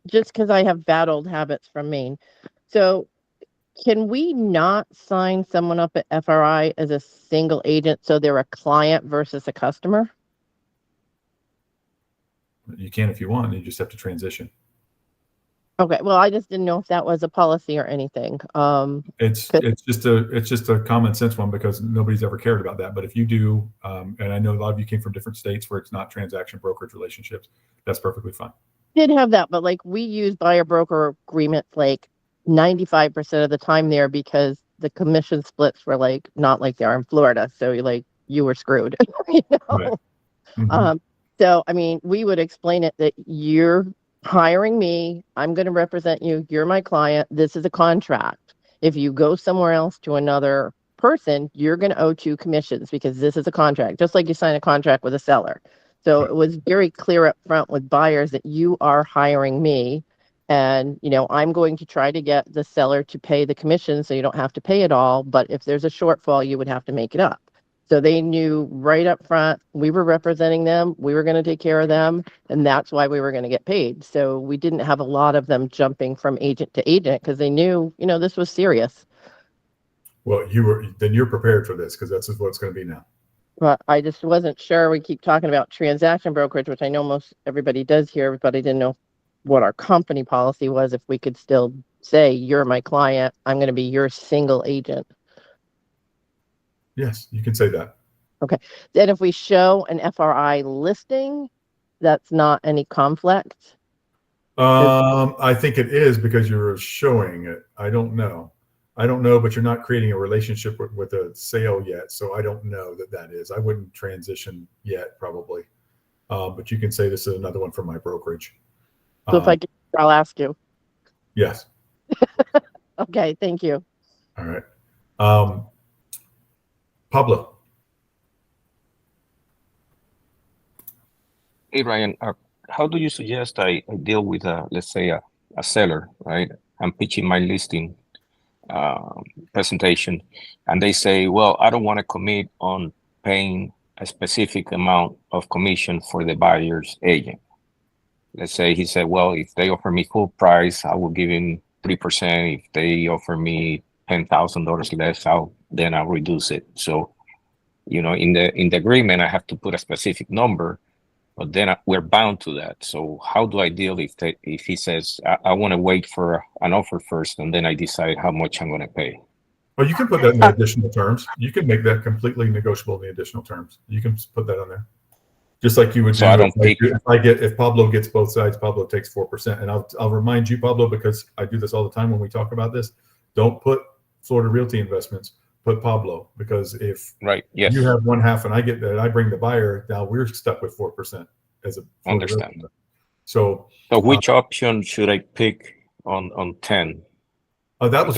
just because I have bad old habits from Maine, so can we not sign someone up at FRI as a single agent so they're a client versus a customer? You can if you want. You just have to transition. Okay, well, I just didn't know if that was a policy or anything. It's just a common sense one because nobody's ever cared about that. But if you do, and I know a lot of you came from different states where it's not transaction brokerage relationships, that's perfectly fine. Did have that, but like we use buyer broker agreements like 95% of the time there because the commission splits were like not like they are in Florida. So you were screwed. You know? Right. Mm-hmm. So I mean, we would explain it that you're hiring me, I'm going to represent you, you're my client, this is a contract. If you go somewhere else to another person, you're going to owe 2 commissions because this is a contract, just like you sign a contract with a seller. So it was very clear up front with buyers that you are hiring me, and I'm going to try to get the seller to pay the commission so you don't have to pay it all, but if there's a shortfall, you would have to make it up. So they knew right up front, we were representing them, we were going to take care of them, and that's why we were going to get paid. So we didn't have a lot of them jumping from agent to agent because they knew, this was serious. Well, you're prepared for this because that's what it's going to be now. But I just wasn't sure. We keep talking about transaction brokerage, which I know most everybody does here, but I didn't know what our company policy was, if we could still say, you're my client, I'm going to be your single agent. Yes, you can say that. Okay. Then if we show an FRI listing, that's not any conflict? I think it is because you're showing it. I don't know, but you're not creating a relationship with a sale yet. So I don't know that is. I wouldn't transition yet, probably. But you can say this is another one from my brokerage. So if I get, I'll ask you. Yes. Okay. Thank you. All right. Pablo. Hey, Ryan, how do you suggest I deal with, let's say, a seller, right? I'm pitching my listing presentation, and they say, well, I don't want to commit on paying a specific amount of commission for the buyer's agent. Let's say he said, well, if they offer me full price, I will give him 3%. If they offer me $10,000 less, I'll reduce it. So, in the agreement, I have to put a specific number, but then we're bound to that. So how do I deal if he says, I want to wait for an offer first, and then I decide how much I'm going to pay? Well, you can put that in the additional terms. You can make that completely negotiable in the additional terms. You can put that on there. Just like you would so do I don't pick. If Pablo gets both sides, Pablo takes 4%. And I'll remind you, Pablo, because I do this all the time when we talk about this. Don't put Florida Realty Investments, put Pablo, because if you have one half and I get that, I bring the buyer, now we're stuck with 4% as a Florida Understand. Realty. So which option should I pick on 10? That's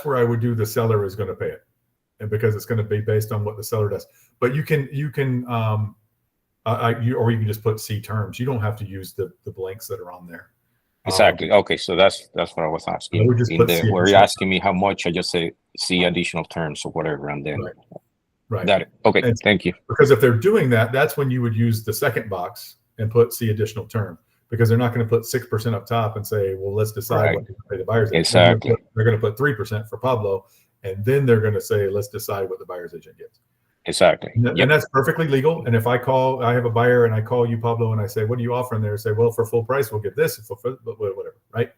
where I would do the seller is going to pay it, and because it's going to be based on what the seller does. But you can or you can just put C terms. You don't have to use the blanks that are on there. Exactly. Okay, so that's what I was asking. Where you're asking me how much, I just say C additional terms or whatever, and then. Right. Right. Got it. Okay. And Thank you. because if they're doing that, that's when you would use the second box and put see additional term, because they're not going to put 6% up top and say, well, let's decide Right. what to pay the buyer's agent. Exactly. They're going to put 3% for Pablo, and then they're going to say, let's decide what the buyer's agent gets. Exactly. And that's perfectly legal. And if I have a buyer and I call you, Pablo, and I say, what are you offering there? Say, well, for full price, we'll get this, whatever, right?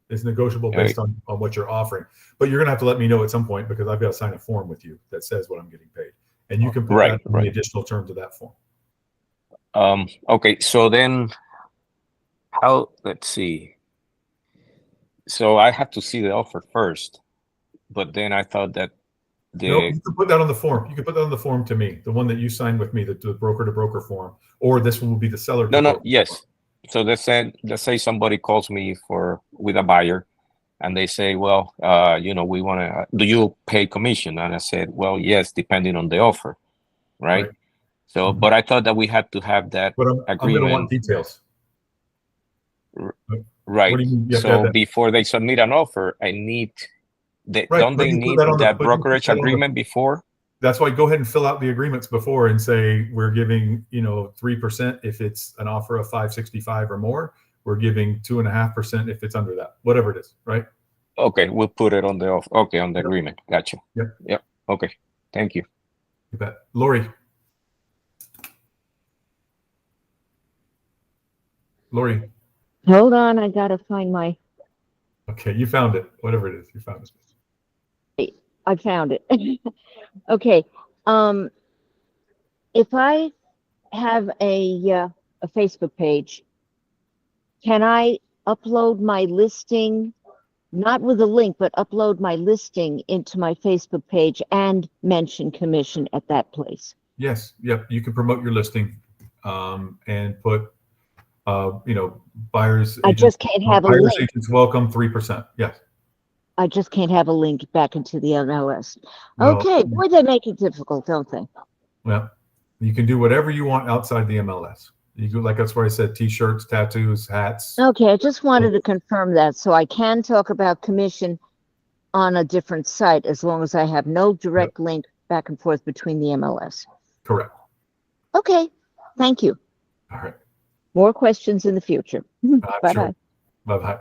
It's negotiable based on what you're offering. But you're going to have to let me know at some point, because I've got to sign a form with you that says what I'm getting paid. And you can put that in the additional terms of that form. Okay. So then let's see. So I have to see the offer first, but then I thought that No, you can put that on the form. You can put that on the form to me, the one that you signed with me, the broker to broker form, or this one will be the seller. No, yes. So let's say somebody calls me with a buyer, and they say, well, we want to, do you pay commission? And I said, well, yes, depending on the offer, right? So, but I thought that we had to have that agreement. I'm going to want details. Right. What do you mean you have to So have that? before they submit an offer, I need, don't but they you put need that on the- that but you put brokerage that on the- agreement before? That's why go ahead and fill out the agreements before and say, we're giving, 3% if it's an offer of 565 or more. We're giving 2.5% if it's under that, whatever it is, right? Okay, we'll put it on the offer. Okay, on the agreement. Gotcha. Yep. Okay. Thank you. You bet. Lori. Hold on, I gotta find my, Okay, you found it. Whatever it is, you found it. I found it. Okay, if I have a Facebook page, can I upload my listing, not with a link, but upload my listing into my Facebook page and mention commission at that place? Yes. Yep. You can promote your listing and put, buyers. I just can't have a buyers link. agents welcome 3%. Yes. I just can't have a link back into the MLS. Well, Okay, boy, they make it difficult, don't they? Well, you can do whatever you want outside the MLS. You can, like that's where I said T-shirts, tattoos, hats. Okay, I just wanted to confirm that. So I can talk about commission on a different site as long as I have no direct link back and forth between the MLS. Correct. Okay, thank you. All right. More questions in the future. Bye-bye. Sure. Bye-bye.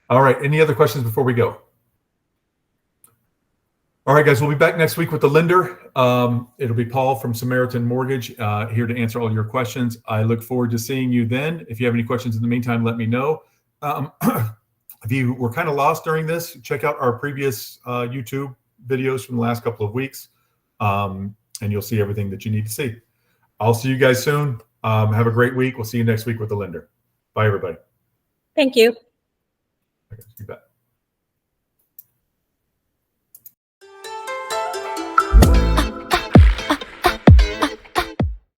All right. Any other questions before we go? All right, guys, we'll be back next week with the lender. It'll be Paul from Samaritan Mortgage here to answer all your questions. I look forward to seeing you then. If you have any questions in the meantime, let me know. If you were kind of lost during this, check out our previous YouTube videos from the last couple of weeks, and you'll see everything that you need to see. I'll see you guys soon. Have a great week. We'll see you next week with the lender. Bye, everybody. Thank you. You bet.